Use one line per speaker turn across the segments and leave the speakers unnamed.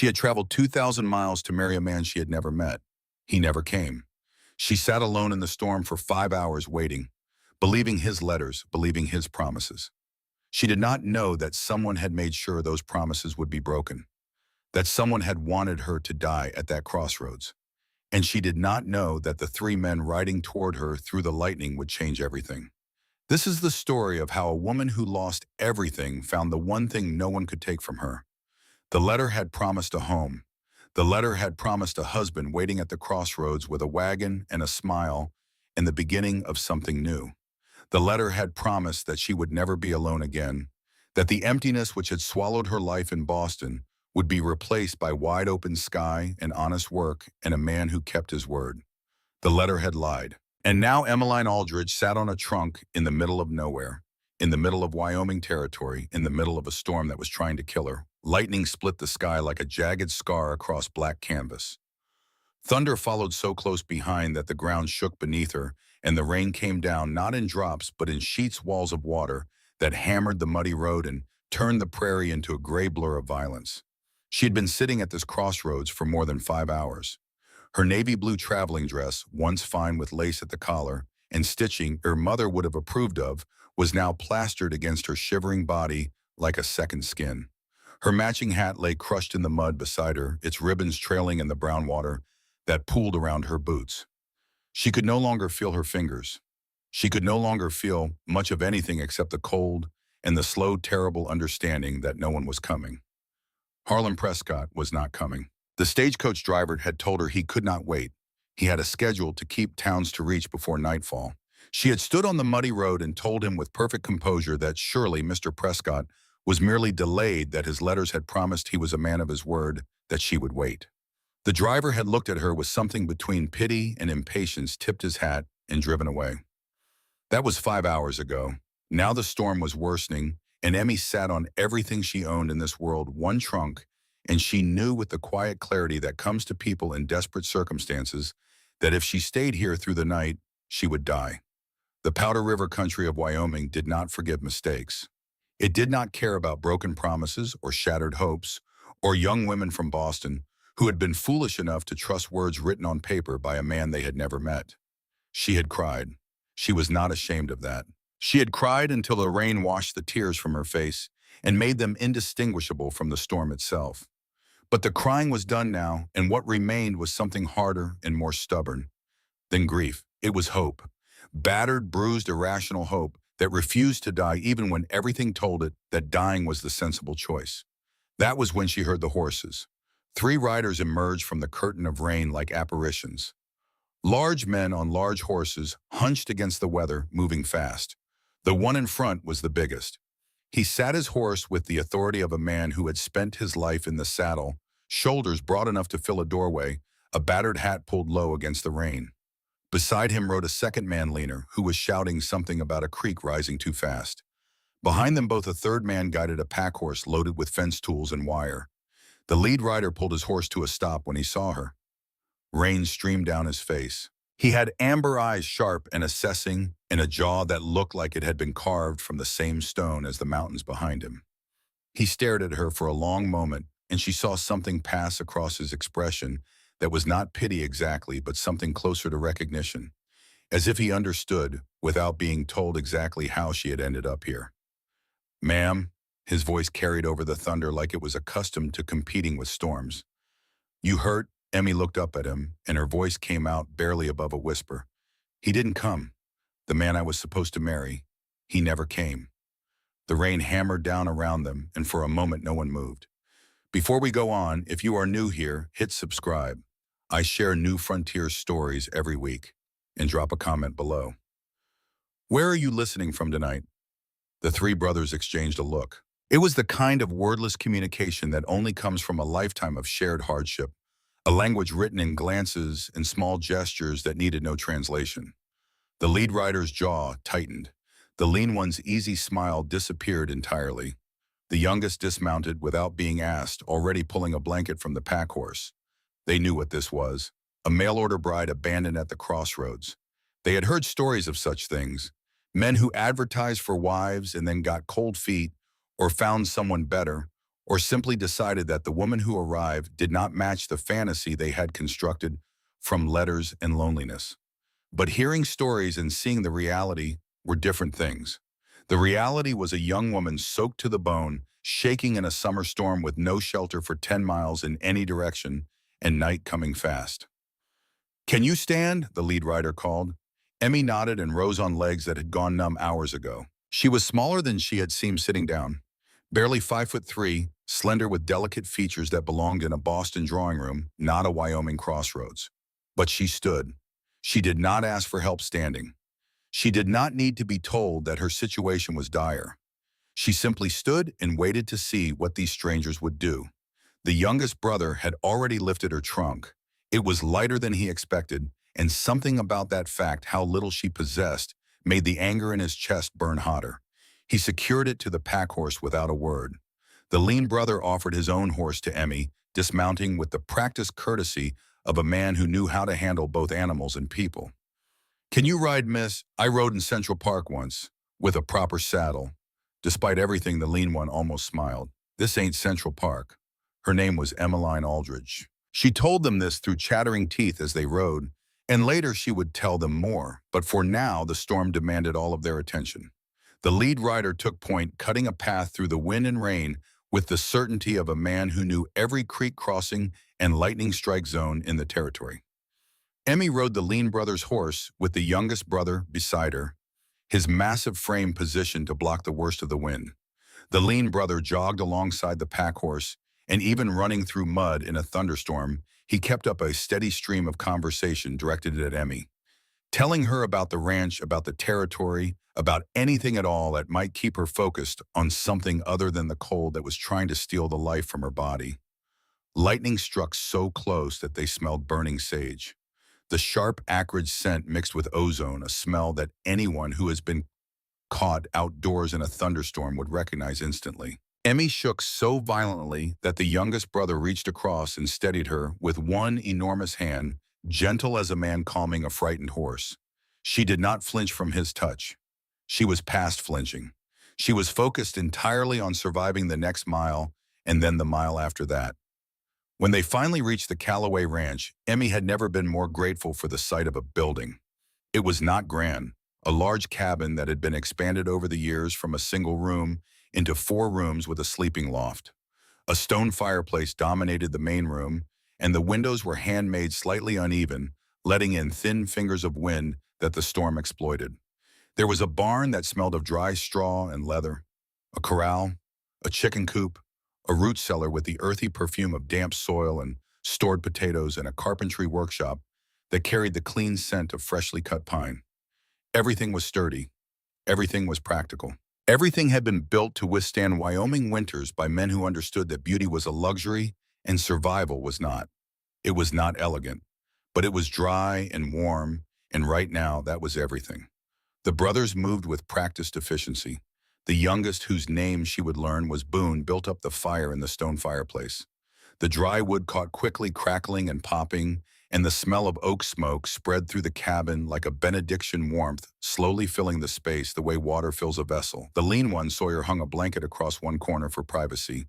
She had traveled 2,000 miles to marry a man she had never met. He never came. She sat alone in the storm for 5 hours waiting, believing his letters, believing his promises. She did not know that someone had made sure those promises would be broken, that someone had wanted her to die at that crossroads. And she did not know that the three men riding toward her through the lightning would change everything. This is the story of how a woman who lost everything found the one thing no one could take from her. The letter had promised a home. The letter had promised a husband waiting at the crossroads with a wagon and a smile and the beginning of something new. The letter had promised that she would never be alone again, that the emptiness which had swallowed her life in Boston would be replaced by wide open sky and honest work and a man who kept his word. The letter had lied. And now Emmeline Aldridge sat on a trunk in the middle of nowhere, in the middle of Wyoming territory, in the middle of a storm that was trying to kill her. Lightning split the sky like a jagged scar across black canvas. Thunder followed so close behind that the ground shook beneath her, and the rain came down not in drops but in sheets walls of water that hammered the muddy road and turned the prairie into a gray blur of violence. She had been sitting at this crossroads for more than 5 hours. Her navy blue traveling dress, once fine with lace at the collar and stitching her mother would have approved of, was now plastered against her shivering body like a second skin. Her matching hat lay crushed in the mud beside her, its ribbons trailing in the brown water that pooled around her boots. She could no longer feel her fingers. She could no longer feel much of anything except the cold and the slow, terrible understanding that no one was coming. Harlan Prescott was not coming. The stagecoach driver had told her he could not wait. He had a schedule to keep towns to reach before nightfall. She had stood on the muddy road and told him with perfect composure that surely Mr. Prescott was merely delayed, that his letters had promised he was a man of his word, that she would wait. The driver had looked at her with something between pity and impatience, tipped his hat, and driven away. That was 5 hours ago. Now the storm was worsening, and Emmy sat on everything she owned in this world, one trunk, and she knew with the quiet clarity that comes to people in desperate circumstances that if she stayed here through the night, she would die. The Powder River country of Wyoming did not forgive mistakes. It did not care about broken promises or shattered hopes, or young women from Boston who had been foolish enough to trust words written on paper by a man they had never met. She had cried. She was not ashamed of that. She had cried until the rain washed the tears from her face and made them indistinguishable from the storm itself. But the crying was done now, and what remained was something harder and more stubborn than grief. It was hope. Battered, bruised, irrational hope that refused to die even when everything told it that dying was the sensible choice. That was when she heard the horses. 3 riders emerged from the curtain of rain like apparitions. Large men on large horses, hunched against the weather, moving fast. The one in front was the biggest. He sat his horse with the authority of a man who had spent his life in the saddle, shoulders broad enough to fill a doorway, a battered hat pulled low against the rain. Beside him rode a second man leaner who was shouting something about a creek rising too fast. Behind them both a third man guided a pack horse loaded with fence tools and wire. The lead rider pulled his horse to a stop when he saw her. Rain streamed down his face. He had amber eyes, sharp and assessing, and a jaw that looked like it had been carved from the same stone as the mountains behind him. He stared at her for a long moment, and she saw something pass across his expression that was not pity exactly, but something closer to recognition, as if he understood without being told exactly how she had ended up here. "Ma'am," his voice carried over the thunder like it was accustomed to competing with storms. "You hurt?" Emmy looked up at him, and her voice came out barely above a whisper. "He didn't come. The man I was supposed to marry. He never came." The rain hammered down around them, and for a moment no one moved. Before we go on, if you are new here, hit subscribe. I share New Frontiers stories every week, and drop a comment below. "Where are you listening from tonight?" The 3 brothers exchanged a look. It was the kind of wordless communication that only comes from a lifetime of shared hardship, a language written in glances and small gestures that needed no translation. The lead rider's jaw tightened. The lean one's easy smile disappeared entirely. The youngest dismounted without being asked, already pulling a blanket from the pack horse. They knew what this was. A mail-order bride abandoned at the crossroads. They had heard stories of such things. Men who advertised for wives and then got cold feet, or found someone better, or simply decided that the woman who arrived did not match the fantasy they had constructed from letters and loneliness. But hearing stories and seeing the reality were different things. The reality was a young woman soaked to the bone, shaking in a summer storm with no shelter for 10 miles in any direction, and night coming fast. "Can you stand?" the lead writer called. Emmy nodded and rose on legs that had gone numb hours ago. She was smaller than she had seemed sitting down. Barely 5'3", slender with delicate features that belonged in a Boston drawing room, not a Wyoming crossroads. But she stood. She did not ask for help standing. She did not need to be told that her situation was dire. She simply stood and waited to see what these strangers would do. The youngest brother had already lifted her trunk. It was lighter than he expected, and something about that fact, how little she possessed, made the anger in his chest burn hotter. He secured it to the pack horse without a word. The lean brother offered his own horse to Emmy, dismounting with the practiced courtesy of a man who knew how to handle both animals and people. "Can you ride, miss? I rode in Central Park once, with a proper saddle." Despite everything, the lean one almost smiled. "This ain't Central Park." Her name was Emmeline Aldridge. She told them this through chattering teeth as they rode, and later she would tell them more, but for now the storm demanded all of their attention. The lead rider took point, cutting a path through the wind and rain with the certainty of a man who knew every creek crossing and lightning strike zone in the territory. Emmy rode the lean brother's horse with the youngest brother beside her, his massive frame positioned to block the worst of the wind. The lean brother jogged alongside the pack horse, and even running through mud in a thunderstorm, he kept up a steady stream of conversation directed at Emmy, telling her about the ranch, about the territory, about anything at all that might keep her focused on something other than the cold that was trying to steal the life from her body. Lightning struck so close that they smelled burning sage. The sharp, acrid scent mixed with ozone, a smell that anyone who has been caught outdoors in a thunderstorm would recognize instantly. Emmy shook so violently that the youngest brother reached across and steadied her with one enormous hand, gentle as a man calming a frightened horse. She did not flinch from his touch. She was past flinching. She was focused entirely on surviving the next mile and then the mile after that. When they finally reached the Callaway Ranch, Emmy had never been more grateful for the sight of a building. It was not grand, a large cabin that had been expanded over the years from a single room into 4 rooms with a sleeping loft. A stone fireplace dominated the main room, and the windows were handmade slightly uneven, letting in thin fingers of wind that the storm exploited. There was a barn that smelled of dry straw and leather, a corral, a chicken coop, a root cellar with the earthy perfume of damp soil and stored potatoes, and a carpentry workshop that carried the clean scent of freshly cut pine. Everything was sturdy. Everything was practical. Everything had been built to withstand Wyoming winters by men who understood that beauty was a luxury and survival was not. It was not elegant, but it was dry and warm, and right now that was everything. The brothers moved with practiced efficiency. The youngest, whose name she would learn was Boone, built up the fire in the stone fireplace. The dry wood caught quickly, crackling and popping, and the smell of oak smoke spread through the cabin like a benediction warmth, slowly filling the space the way water fills a vessel. The lean one, Sawyer, hung a blanket across one corner for privacy.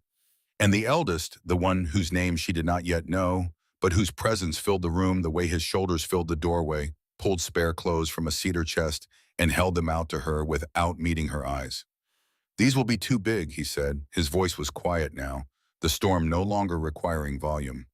And the eldest, the one whose name she did not yet know, but whose presence filled the room the way his shoulders filled the doorway, pulled spare clothes from a cedar chest and held them out to her without meeting her eyes. "These will be too big," he said. His voice was quiet now, the storm no longer requiring volume.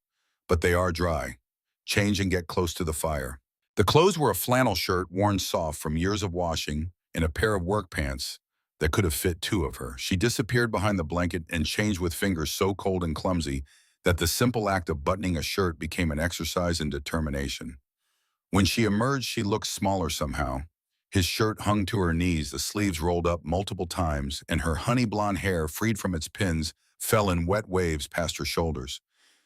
"But they are dry. Change and get close to the fire." The clothes were a flannel shirt worn soft from years of washing and a pair of work pants that could have fit 2 of her. She disappeared behind the blanket and changed with fingers so cold and clumsy that the simple act of buttoning a shirt became an exercise in determination. When she emerged, she looked smaller somehow. His shirt hung to her knees, the sleeves rolled up multiple times, and her honey blonde hair, freed from its pins, fell in wet waves past her shoulders.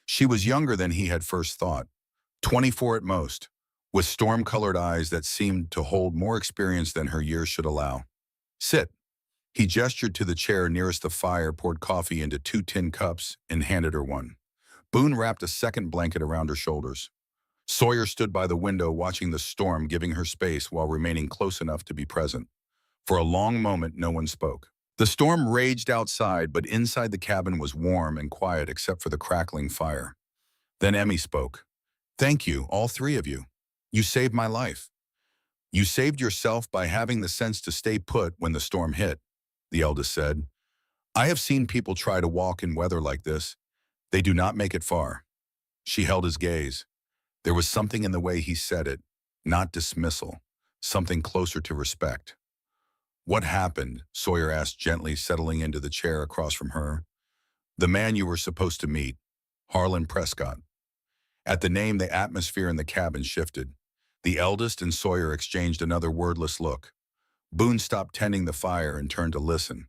She was younger than he had first thought, 24 at most, with storm-colored eyes that seemed to hold more experience than her years should allow. "Sit." He gestured to the chair nearest the fire, poured coffee into 2 tin cups, and handed her one. Boone wrapped a second blanket around her shoulders. Sawyer stood by the window watching the storm, giving her space while remaining close enough to be present. For a long moment, no one spoke. The storm raged outside, but inside the cabin was warm and quiet except for the crackling fire. Then Emmy spoke. "Thank you, all three of you. You saved my life. You saved yourself by having the sense to stay put when the storm hit," the eldest said. "I have seen people try to walk in weather like this. They do not make it far." She held his gaze. There was something in the way he said it, not dismissal, something closer to respect. "What happened?" Sawyer asked gently, settling into the chair across from her. "The man you were supposed to meet, Harlan Prescott." At the name, the atmosphere in the cabin shifted. The eldest and Sawyer exchanged another wordless look. Boone stopped tending the fire and turned to listen.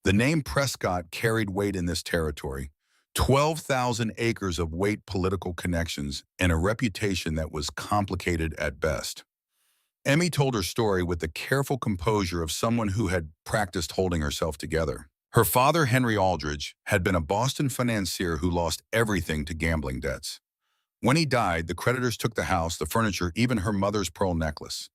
The name Prescott carried weight in this territory. 12,000 acres of weight, political connections, and a reputation that was complicated at best. Emmy told her story with the careful composure of someone who had practiced holding herself together. Her father, Henry Aldridge, had been a Boston financier who lost everything to gambling debts. When he died, the creditors took the house, the furniture, even her mother's pearl necklace.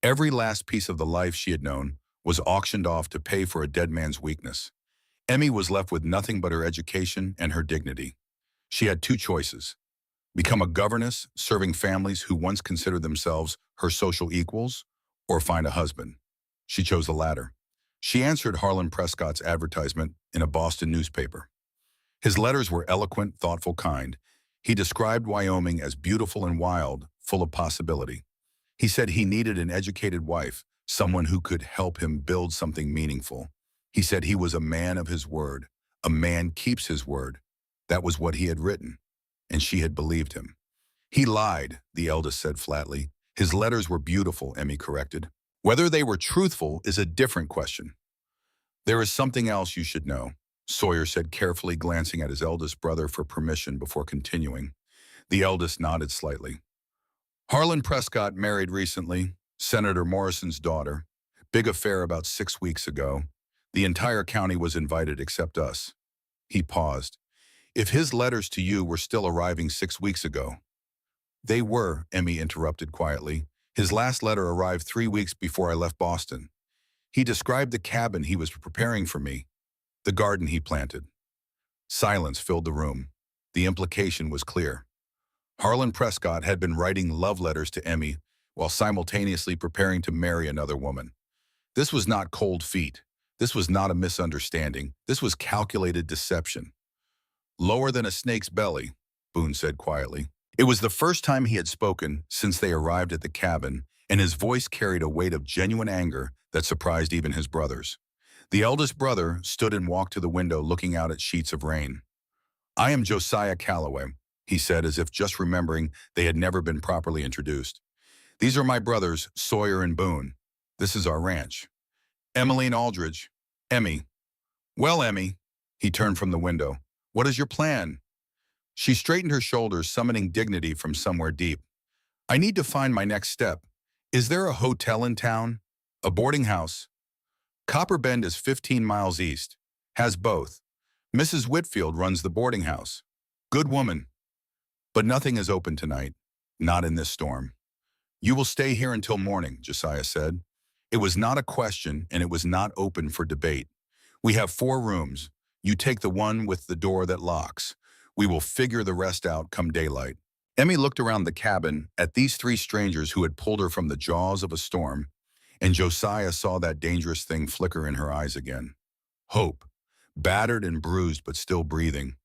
Every last piece of the life she had known was auctioned off to pay for a dead man's weakness. Emmy was left with nothing but her education and her dignity. She had two choices: become a governess, serving families who once considered themselves her social equals, or find a husband. She chose the latter. She answered Harlan Prescott's advertisement in a Boston newspaper. His letters were eloquent, thoughtful, kind. He described Wyoming as beautiful and wild, full of possibility. He said he needed an educated wife, someone who could help him build something meaningful. He said he was a man of his word. A man keeps his word. That was what he had written, and she had believed him. "He lied," the eldest said flatly. "His letters were beautiful," Emmy corrected. "Whether they were truthful is a different question." "There is something else you should know," Sawyer said carefully, glancing at his eldest brother for permission before continuing. The eldest nodded slightly. "Harlan Prescott married recently, Senator Morrison's daughter. Big affair about 6 weeks ago. The entire county was invited except us." He paused. "If his letters to you were still arriving 6 weeks ago." "They were," Emmy interrupted quietly. "His last letter arrived 3 weeks before I left Boston. He described the cabin he was preparing for me, the garden he planted." Silence filled the room. The implication was clear. Harlan Prescott had been writing love letters to Emmy while simultaneously preparing to marry another woman. This was not cold feet. This was not a misunderstanding. This was calculated deception. "Lower than a snake's belly," Boone said quietly. It was the first time he had spoken since they arrived at the cabin, and his voice carried a weight of genuine anger that surprised even his brothers. The eldest brother stood and walked to the window, looking out at sheets of rain. "I am Josiah Calloway," he said, as if just remembering they had never been properly introduced. "These are my brothers, Sawyer and Boone. This is our ranch. Emmeline Aldridge. Emmy." "Well, Emmy," he turned from the window, "what is your plan?" She straightened her shoulders, summoning dignity from somewhere deep. "I need to find my next step. Is there a hotel in town? A boarding house?" "Copper Bend is 15 miles east. Has both. Mrs. Whitfield runs the boarding house. Good woman. But nothing is open tonight. Not in this storm." "You will stay here until morning," Josiah said. It was not a question, and it was not open for debate. "We have 4 rooms. You take the one with the door that locks. We will figure the rest out come daylight." Emmy looked around the cabin at these 3 strangers who had pulled her from the jaws of a storm, and Josiah saw that dangerous thing flicker in her eyes again. Hope, battered and bruised but still breathing.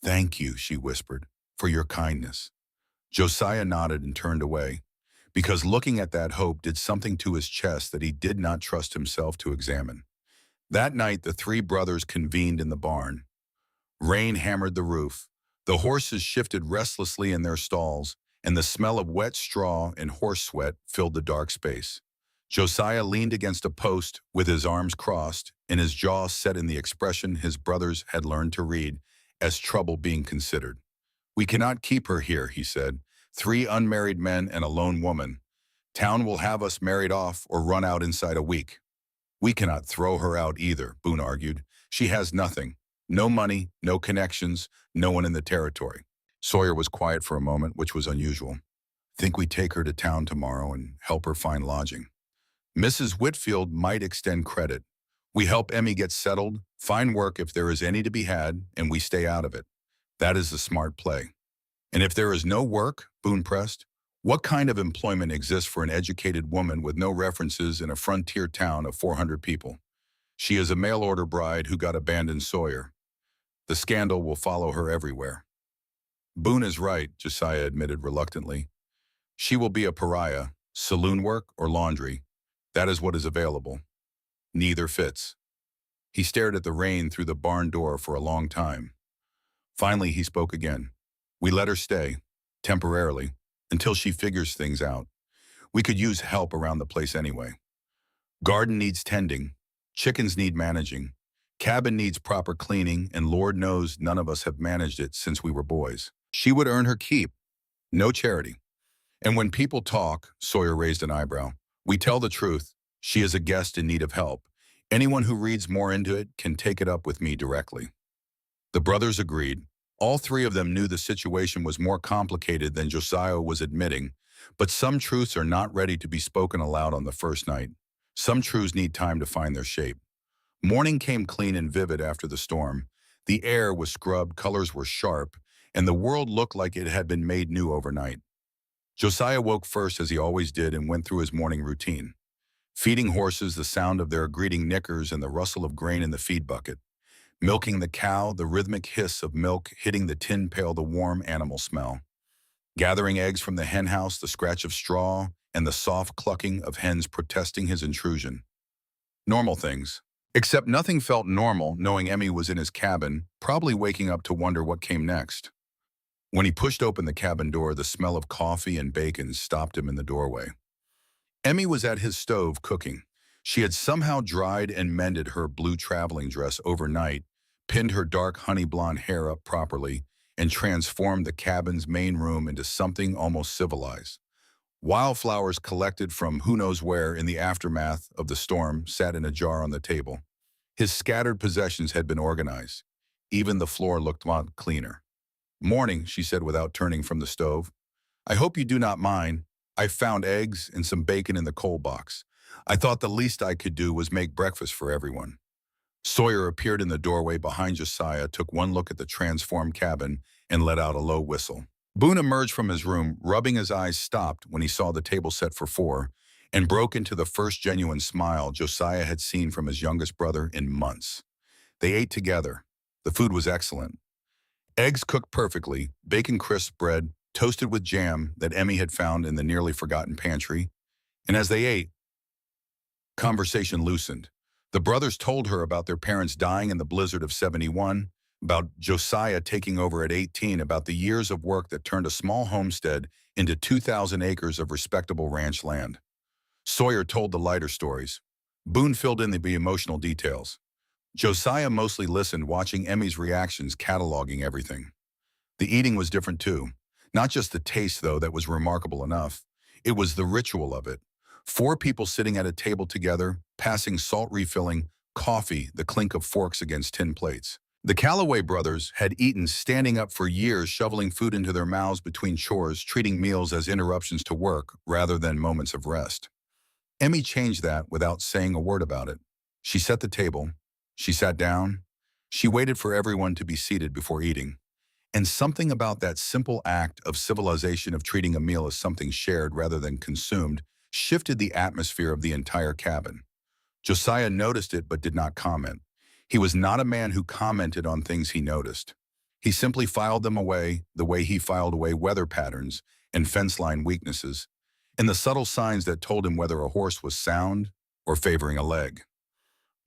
"Thank you," she whispered, "for your kindness." Josiah nodded and turned away, because looking at that hope did something to his chest that he did not trust himself to examine. That night, the 3 brothers convened in the barn. Rain hammered the roof. The horses shifted restlessly in their stalls, and the smell of wet straw and horse sweat filled the dark space. Josiah leaned against a post with his arms crossed and his jaw set in the expression his brothers had learned to read as trouble being considered. "We cannot keep her here," he said. 3 unmarried men and a lone woman. Town will have us married off or run out inside a week." "We cannot throw her out either," Boone argued. "She has nothing. No money, no connections, no one in the territory." Sawyer was quiet for a moment, which was unusual. "Think we take her to town tomorrow and help her find lodging. Mrs. Whitfield might extend credit. We help Emmy get settled, find work if there is any to be had, and we stay out of it. That is the smart play. And if there is no work, Boone pressed, what kind of employment exists for an educated woman with no references in a frontier town of 400 people? She is a mail-order bride who got abandoned Sawyer. The scandal will follow her everywhere. Boone is right, Josiah admitted reluctantly. She will be a pariah, saloon work or laundry. That is what is available. Neither fits. He stared at the rain through the barn door for a long time. Finally, he spoke again. We let her stay, temporarily, until she figures things out. We could use help around the place anyway. Garden needs tending. Chickens need managing. Cabin needs proper cleaning, and Lord knows none of us have managed it since we were boys. She would earn her keep. No charity. And when people talk, Sawyer raised an eyebrow, we tell the truth. She is a guest in need of help. Anyone who reads more into it can take it up with me directly. The brothers agreed. All three of them knew the situation was more complicated than Josiah was admitting, but some truths are not ready to be spoken aloud on the first night. Some truths need time to find their shape. Morning came clean and vivid after the storm. The air was scrubbed, colors were sharp, and the world looked like it had been made new overnight. Josiah woke first as he always did and went through his morning routine. Feeding horses, the sound of their greeting knickers and the rustle of grain in the feed bucket. Milking the cow, the rhythmic hiss of milk hitting the tin pail, the warm animal smell. Gathering eggs from the hen house, the scratch of straw, and the soft clucking of hens protesting his intrusion. Normal things. Except nothing felt normal knowing Emmy was in his cabin, probably waking up to wonder what came next. When he pushed open the cabin door, the smell of coffee and bacon stopped him in the doorway. Emmy was at his stove cooking. She had somehow dried and mended her blue traveling dress overnight, pinned her dark honey blonde hair up properly, and transformed the cabin's main room into something almost civilized. Wildflowers collected from who knows where in the aftermath of the storm sat in a jar on the table. His scattered possessions had been organized. Even the floor looked a lot cleaner. Morning, she said without turning from the stove. I hope you do not mind. I found eggs and some bacon in the coal box. I thought the least I could do was make breakfast for everyone. Sawyer appeared in the doorway behind Josiah, took one look at the transformed cabin, and let out a low whistle. Boone emerged from his room, rubbing his eyes stopped when he saw the table set for four, and broke into the first genuine smile Josiah had seen from his youngest brother in months. They ate together. The food was excellent. Eggs cooked perfectly, bacon crisp bread, toasted with jam that Emmy had found in the nearly forgotten pantry. And as they ate, conversation loosened. The brothers told her about their parents dying in the blizzard of '71, about Josiah taking over at 18, about the years of work that turned a small homestead into 2,000 acres of respectable ranch land. Sawyer told the lighter stories. Boone filled in the emotional details. Josiah mostly listened, watching Emmy's reactions, cataloging everything. The eating was different too. Not just the taste, though, that was remarkable enough. It was the ritual of it. 4 people sitting at a table together, passing salt refilling, coffee, the clink of forks against tin plates. The Calloway brothers had eaten standing up for years, shoveling food into their mouths between chores, treating meals as interruptions to work rather than moments of rest. Emmy changed that without saying a word about it. She set the table. She sat down. She waited for everyone to be seated before eating. And something about that simple act of civilization of treating a meal as something shared rather than consumed shifted the atmosphere of the entire cabin. Josiah noticed it but did not comment. He was not a man who commented on things he noticed. He simply filed them away the way he filed away weather patterns and fence line weaknesses, and the subtle signs that told him whether a horse was sound or favoring a leg.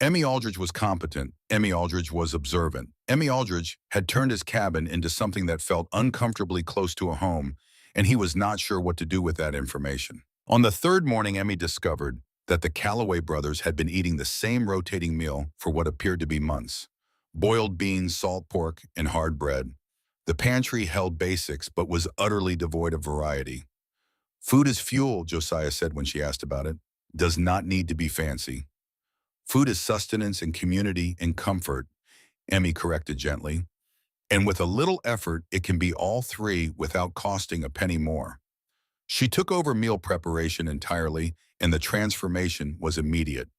Emmy Aldridge was competent. Emmy Aldridge was observant. Emmy Aldridge had turned his cabin into something that felt uncomfortably close to a home, and he was not sure what to do with that information. On the third morning, Emmy discovered that the Calloway brothers had been eating the same rotating meal for what appeared to be months. Boiled beans, salt pork, and hard bread. The pantry held basics but was utterly devoid of variety. Food is fuel, Josiah said when she asked about it. Does not need to be fancy. Food is sustenance and community and comfort, Emmy corrected gently. And with a little effort, it can be all three without costing a penny more. She took over meal preparation entirely, and the transformation was immediate.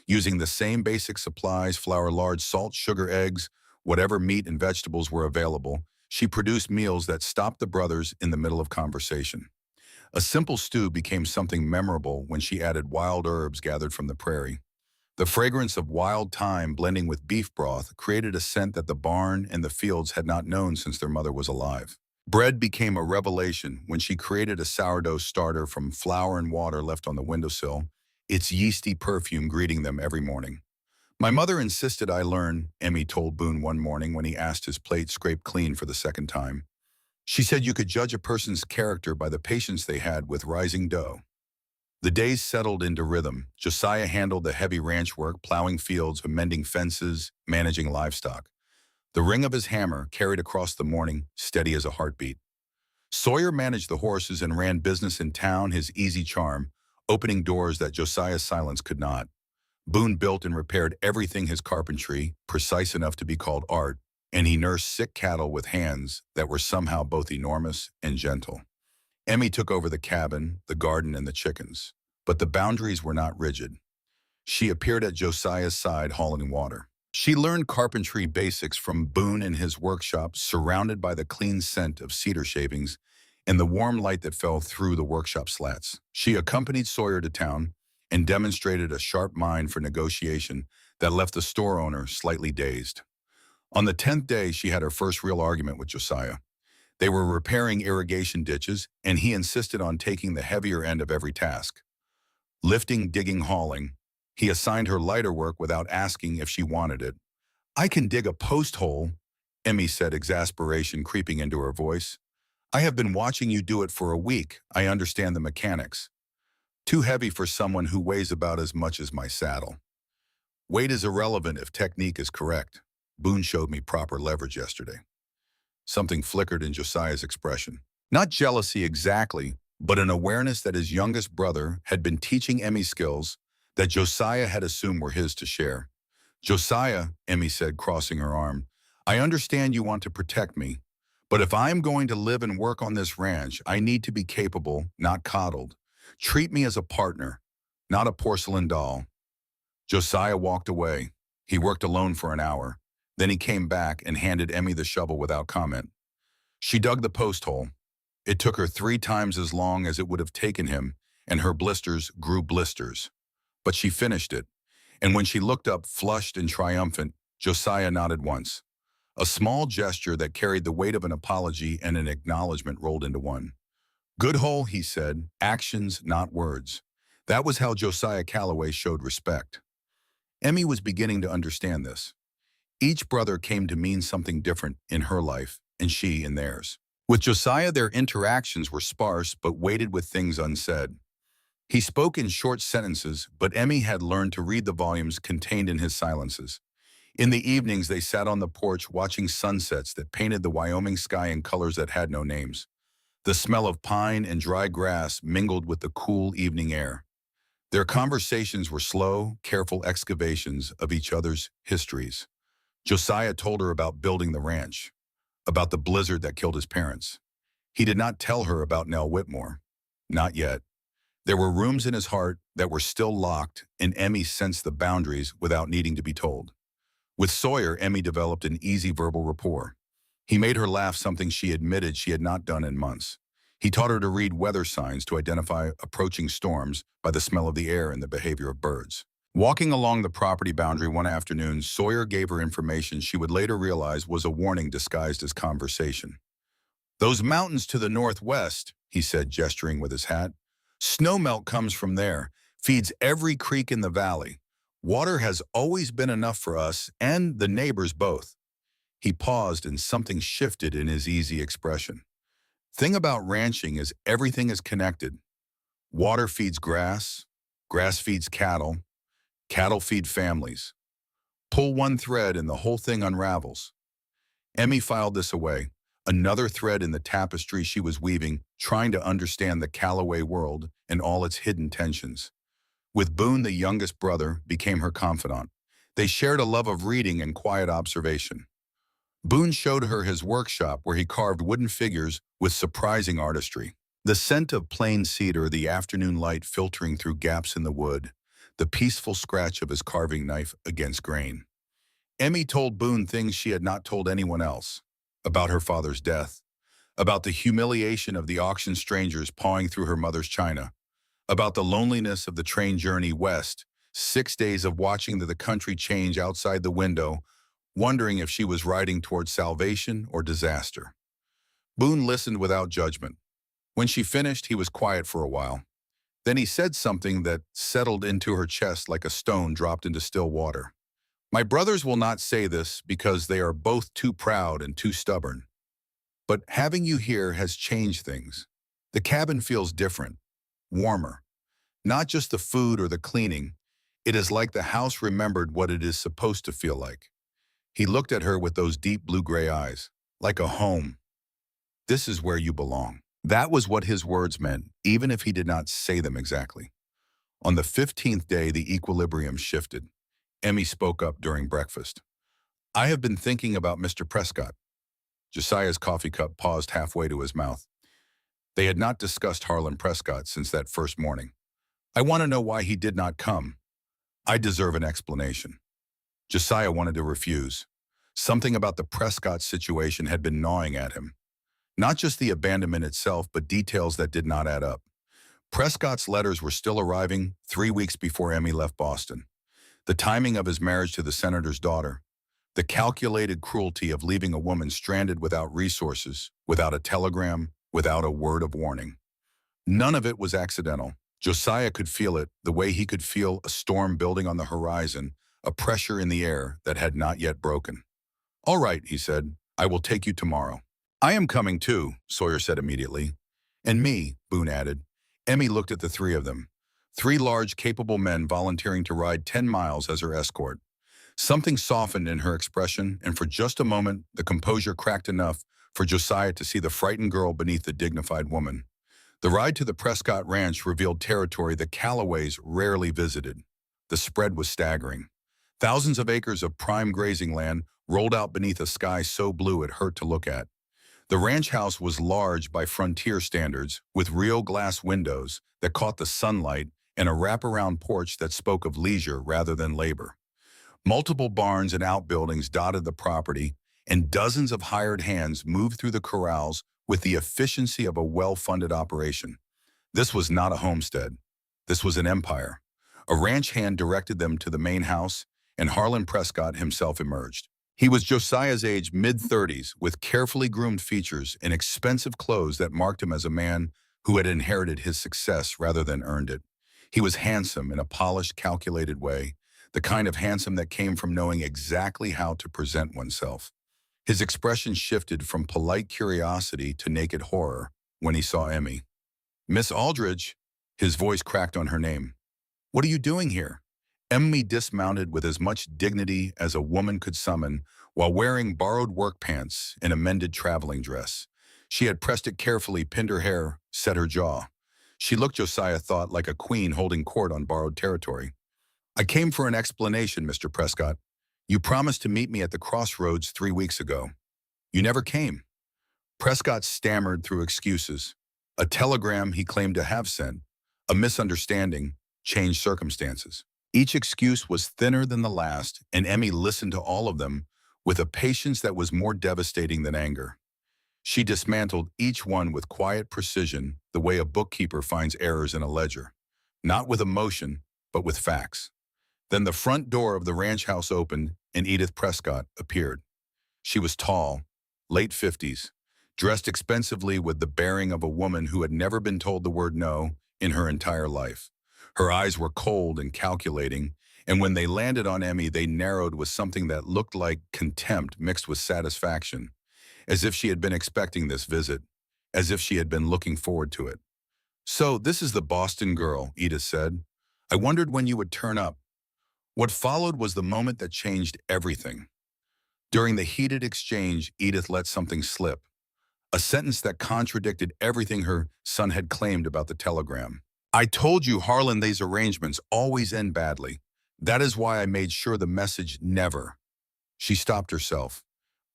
Using the same basic supplies, flour, lard, salt, sugar, eggs, whatever meat and vegetables were available, she produced meals that stopped the brothers in the middle of conversation. A simple stew became something memorable when she added wild herbs gathered from the prairie. The fragrance of wild thyme blending with beef broth created a scent that the barn and the fields had not known since their mother was alive. Bread became a revelation when she created a sourdough starter from flour and water left on the windowsill, its yeasty perfume greeting them every morning. My mother insisted I learn, Emmy told Boone one morning when he asked his plate scraped clean for the second time. She said you could judge a person's character by the patience they had with rising dough. The days settled into rhythm. Josiah handled the heavy ranch work, plowing fields, mending fences, managing livestock. The ring of his hammer carried across the morning, steady as a heartbeat. Sawyer managed the horses and ran business in town, his easy charm, opening doors that Josiah's silence could not. Boone built and repaired everything his carpentry, precise enough to be called art, and he nursed sick cattle with hands that were somehow both enormous and gentle. Emmy took over the cabin, the garden, and the chickens. But the boundaries were not rigid. She appeared at Josiah's side hauling water. She learned carpentry basics from Boone in his workshop, surrounded by the clean scent of cedar shavings and the warm light that fell through the workshop slats. She accompanied Sawyer to town and demonstrated a sharp mind for negotiation that left the store owner slightly dazed. On the 10th day, she had her first real argument with Josiah. They were repairing irrigation ditches, and he insisted on taking the heavier end of every task. Lifting, digging, hauling, he assigned her lighter work without asking if she wanted it. "I can dig a post hole," Emmy said, exasperation creeping into her voice. "I have been watching you do it for a week. I understand the mechanics." "Too heavy for someone who weighs about as much as my saddle." "Weight is irrelevant if technique is correct. Boone showed me proper leverage yesterday." Something flickered in Josiah's expression. Not jealousy exactly, but an awareness that his youngest brother had been teaching Emmy skills that Josiah had assumed were his to share. "Josiah," Emmy said, crossing her arm, "I understand you want to protect me, but if I am going to live and work on this ranch, I need to be capable, not coddled. Treat me as a partner, not a porcelain doll." Josiah walked away. He worked alone for an hour. Then he came back and handed Emmy the shovel without comment. She dug the post hole. It took her 3 times as long as it would have taken him, and her blisters grew blisters. But she finished it, and when she looked up, flushed and triumphant, Josiah nodded once. A small gesture that carried the weight of an apology and an acknowledgement rolled into one. "Good hole," he said, "actions, not words." That was how Josiah Calloway showed respect. Emmy was beginning to understand this. Each brother came to mean something different in her life, and she in theirs. With Josiah, their interactions were sparse but weighted with things unsaid. He spoke in short sentences, but Emmy had learned to read the volumes contained in his silences. In the evenings, they sat on the porch watching sunsets that painted the Wyoming sky in colors that had no names. The smell of pine and dry grass mingled with the cool evening air. Their conversations were slow, careful excavations of each other's histories. Josiah told her about building the ranch, about the blizzard that killed his parents. He did not tell her about Nell Whitmore. Not yet. There were rooms in his heart that were still locked, and Emmy sensed the boundaries without needing to be told. With Sawyer, Emmy developed an easy verbal rapport. He made her laugh, something she admitted she had not done in months. He taught her to read weather signs to identify approaching storms by the smell of the air and the behavior of birds. Walking along the property boundary one afternoon, Sawyer gave her information she would later realize was a warning disguised as conversation. "Those mountains to the northwest," he said, gesturing with his hat. "Snowmelt comes from there, feeds every creek in the valley. Water has always been enough for us and the neighbors both." He paused and something shifted in his easy expression. "Thing about ranching is everything is connected. Water feeds grass, grass feeds cattle, cattle feed families. Pull one thread and the whole thing unravels." Emmy filed this away, another thread in the tapestry she was weaving, trying to understand the Calloway world and all its hidden tensions. With Boone, the youngest brother, became her confidant. They shared a love of reading and quiet observation. Boone showed her his workshop where he carved wooden figures with surprising artistry. The scent of plain cedar, the afternoon light filtering through gaps in the wood, the peaceful scratch of his carving knife against grain. Emmy told Boone things she had not told anyone else, about her father's death, about the humiliation of the auction strangers pawing through her mother's china, about the loneliness of the train journey west, 6 days of watching the country change outside the window, wondering if she was riding towards salvation or disaster. Boone listened without judgment. When she finished, he was quiet for a while. Then he said something that settled into her chest like a stone dropped into still water. My brothers will not say this because they are both too proud and too stubborn. But having you here has changed things. The cabin feels different, warmer. Not just the food or the cleaning. It is like the house remembered what it is supposed to feel like. He looked at her with those deep blue-gray eyes, like a home. This is where you belong. That was what his words meant, even if he did not say them exactly. On the 15th day, the equilibrium shifted. Emmy spoke up during breakfast. I have been thinking about Mr. Prescott. Josiah's coffee cup paused halfway to his mouth. They had not discussed Harlan Prescott since that first morning. I want to know why he did not come. I deserve an explanation. Josiah wanted to refuse. Something about the Prescott situation had been gnawing at him. Not just the abandonment itself, but details that did not add up. Prescott's letters were still arriving 3 weeks before Emmy left Boston. The timing of his marriage to the senator's daughter. The calculated cruelty of leaving a woman stranded without resources, without a telegram, without a word of warning. None of it was accidental. Josiah could feel it the way he could feel a storm building on the horizon, a pressure in the air that had not yet broken. All right, he said, I will take you tomorrow. I am coming too, Sawyer said immediately. And me, Boone added. Emmy looked at the three of them. 3 large, capable men volunteering to ride 10 miles as her escort. Something softened in her expression, and for just a moment, the composure cracked enough for Josiah to see the frightened girl beneath the dignified woman. The ride to the Prescott Ranch revealed territory the Callaways rarely visited. The spread was staggering. Thousands of acres of prime grazing land rolled out beneath a sky so blue it hurt to look at. The ranch house was large by frontier standards, with real glass windows that caught the sunlight and a wraparound porch that spoke of leisure rather than labor. Multiple barns and outbuildings dotted the property, and dozens of hired hands moved through the corrals with the efficiency of a well-funded operation. This was not a homestead. This was an empire. A ranch hand directed them to the main house, and Harlan Prescott himself emerged. He was Josiah's age, mid-30s, with carefully groomed features and expensive clothes that marked him as a man who had inherited his success rather than earned it. He was handsome in a polished, calculated way, the kind of handsome that came from knowing exactly how to present oneself. His expression shifted from polite curiosity to naked horror when he saw Emmy. Miss Aldridge, his voice cracked on her name. What are you doing here? Emmy dismounted with as much dignity as a woman could summon while wearing borrowed work pants and a mended traveling dress. She had pressed it carefully, pinned her hair, set her jaw. She looked, Josiah thought, like a queen holding court on borrowed territory. I came for an explanation, Mr. Prescott. You promised to meet me at the crossroads 3 weeks ago. You never came. Prescott stammered through excuses. A telegram he claimed to have sent, a misunderstanding, changed circumstances. Each excuse was thinner than the last, and Emmy listened to all of them with a patience that was more devastating than anger. She dismantled each one with quiet precision, the way a bookkeeper finds errors in a ledger. Not with emotion, but with facts. Then the front door of the ranch house opened, and Edith Prescott appeared. She was tall, late 50s, dressed expensively with the bearing of a woman who had never been told the word no in her entire life. Her eyes were cold and calculating, and when they landed on Emmy, they narrowed with something that looked like contempt mixed with satisfaction, as if she had been expecting this visit, as if she had been looking forward to it. So, this is the Boston girl, Edith said. I wondered when you would turn up. What followed was the moment that changed everything. During the heated exchange, Edith let something slip, a sentence that contradicted everything her son had claimed about the telegram. I told you, Harlan, these arrangements always end badly. That is why I made sure the message never. She stopped herself,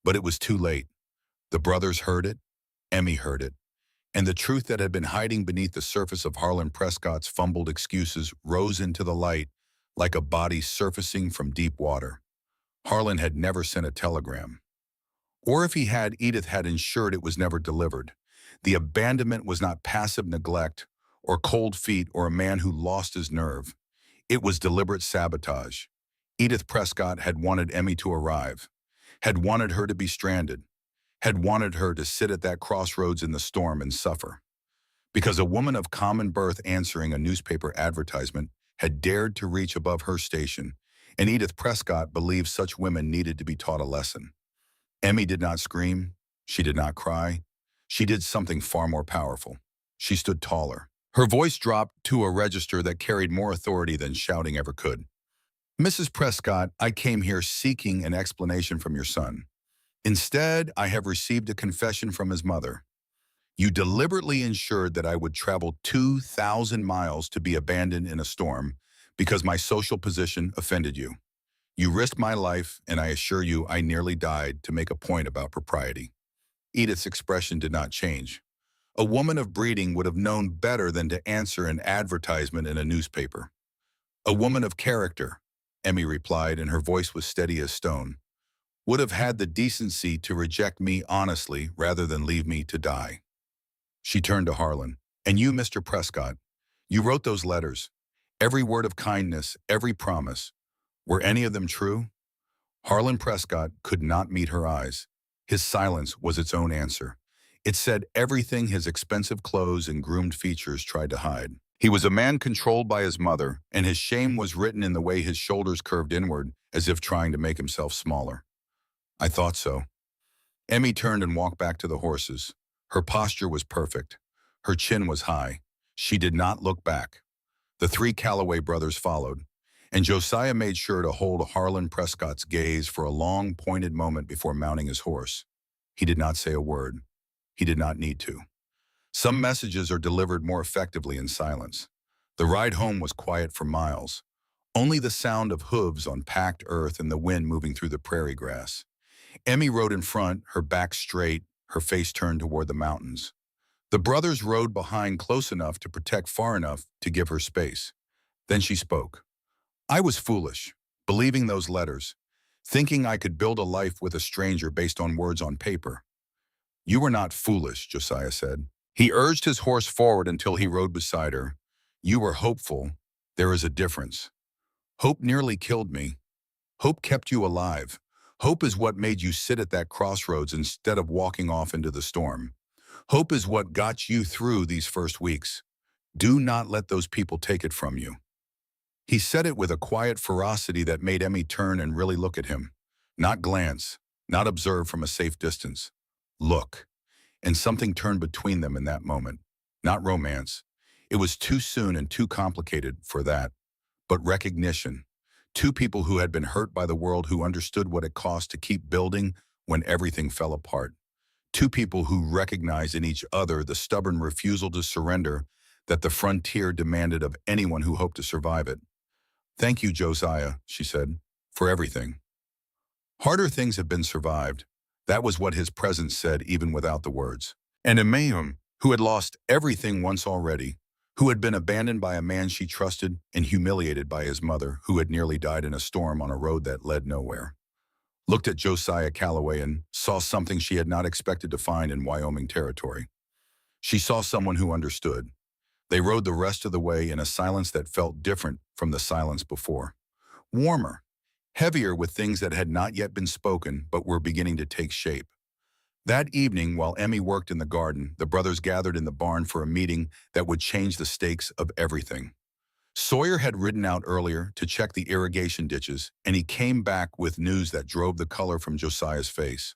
but it was too late. The brothers heard it, Emmy heard it, and the truth that had been hiding beneath the surface of Harlan Prescott's fumbled excuses rose into the light like a body surfacing from deep water. Harlan had never sent a telegram. Or if he had, Edith had ensured it was never delivered. The abandonment was not passive neglect or cold feet or a man who lost his nerve. It was deliberate sabotage. Edith Prescott had wanted Emmy to arrive, had wanted her to be stranded, had wanted her to sit at that crossroads in the storm and suffer. Because a woman of common birth answering a newspaper advertisement had dared to reach above her station, and Edith Prescott believed such women needed to be taught a lesson. Emmy did not scream. She did not cry. She did something far more powerful. She stood taller. Her voice dropped to a register that carried more authority than shouting ever could. Mrs. Prescott, I came here seeking an explanation from your son. Instead, I have received a confession from his mother. You deliberately ensured that I would travel 2,000 miles to be abandoned in a storm because my social position offended you. You risked my life, and I assure you I nearly died to make a point about propriety. Edith's expression did not change. A woman of breeding would have known better than to answer an advertisement in a newspaper. A woman of character, Emmy replied, and her voice was steady as stone, would have had the decency to reject me honestly rather than leave me to die. She turned to Harlan. And you, Mr. Prescott, you wrote those letters. Every word of kindness, every promise. Were any of them true? Harlan Prescott could not meet her eyes. His silence was its own answer. It said everything his expensive clothes and groomed features tried to hide. He was a man controlled by his mother, and his shame was written in the way his shoulders curved inward, as if trying to make himself smaller. I thought so. Emmy turned and walked back to the horses. Her posture was perfect. Her chin was high. She did not look back. The three Calloway brothers followed, and Josiah made sure to hold Harlan Prescott's gaze for a long, pointed moment before mounting his horse. He did not say a word. He did not need to. Some messages are delivered more effectively in silence. The ride home was quiet for miles. Only the sound of hooves on packed earth and the wind moving through the prairie grass. Emmy rode in front, her back straight, her face turned toward the mountains. The brothers rode behind close enough to protect far enough to give her space. Then she spoke. I was foolish, believing those letters, thinking I could build a life with a stranger based on words on paper. You were not foolish, Josiah said. He urged his horse forward until he rode beside her. You were hopeful. There is a difference. Hope nearly killed me. Hope kept you alive. Hope is what made you sit at that crossroads instead of walking off into the storm. Hope is what got you through these first weeks. Do not let those people take it from you. He said it with a quiet ferocity that made Emmy turn and really look at him. Not glance, not observe from a safe distance. Look. And something turned between them in that moment. Not romance. It was too soon and too complicated for that. But recognition. Two people who had been hurt by the world, who understood what it cost to keep building when everything fell apart. Two people who recognized in each other the stubborn refusal to surrender that the frontier demanded of anyone who hoped to survive it. Thank you, Josiah, she said, for everything. Harder things have been survived. That was what his presence said even without the words. And Emmaum, who had lost everything once already, who had been abandoned by a man she trusted and humiliated by his mother, who had nearly died in a storm on a road that led nowhere, looked at Josiah Calloway and saw something she had not expected to find in Wyoming territory. She saw someone who understood. They rode the rest of the way in a silence that felt different from the silence before. Warmer, heavier with things that had not yet been spoken but were beginning to take shape. That evening, while Emmy worked in the garden, the brothers gathered in the barn for a meeting that would change the stakes of everything. Sawyer had ridden out earlier to check the irrigation ditches, and he came back with news that drove the color from Josiah's face.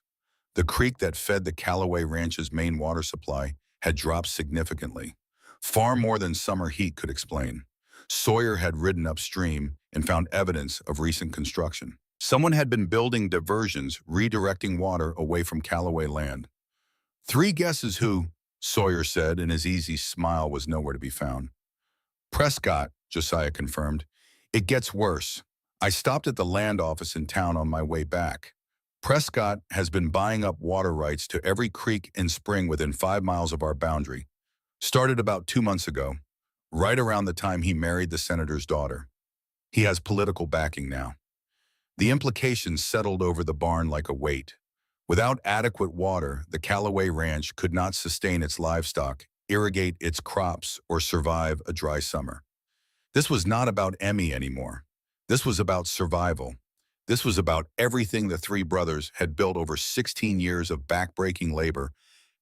The creek that fed the Calloway Ranch's main water supply had dropped significantly, far more than summer heat could explain. Sawyer had ridden upstream and found evidence of recent construction. Someone had been building diversions, redirecting water away from Calloway land. Three guesses who, Sawyer said, and his easy smile was nowhere to be found. Prescott, Josiah confirmed. It gets worse. I stopped at the land office in town on my way back. Prescott has been buying up water rights to every creek and spring within 5 miles of our boundary. Started about 2 months ago, right around the time he married the senator's daughter. He has political backing now. The implications settled over the barn like a weight. Without adequate water, the Callaway Ranch could not sustain its livestock, irrigate its crops, or survive a dry summer. This was not about Emmy anymore. This was about survival. This was about everything the three brothers had built over 16 years of backbreaking labor,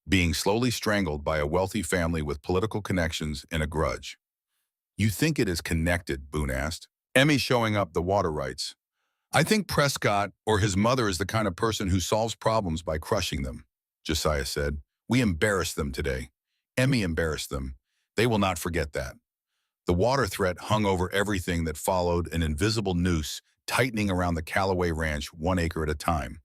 being slowly strangled by a wealthy family with political connections and a grudge. "You think it is connected?" Boone asked. "Emmy showing up the water rights. I think Prescott or his mother is the kind of person who solves problems by crushing them," Josiah said. "We embarrassed them today. Emmy embarrassed them. They will not forget that." The water threat hung over everything that followed, an invisible noose tightening around the Callaway Ranch 1 acre at a time.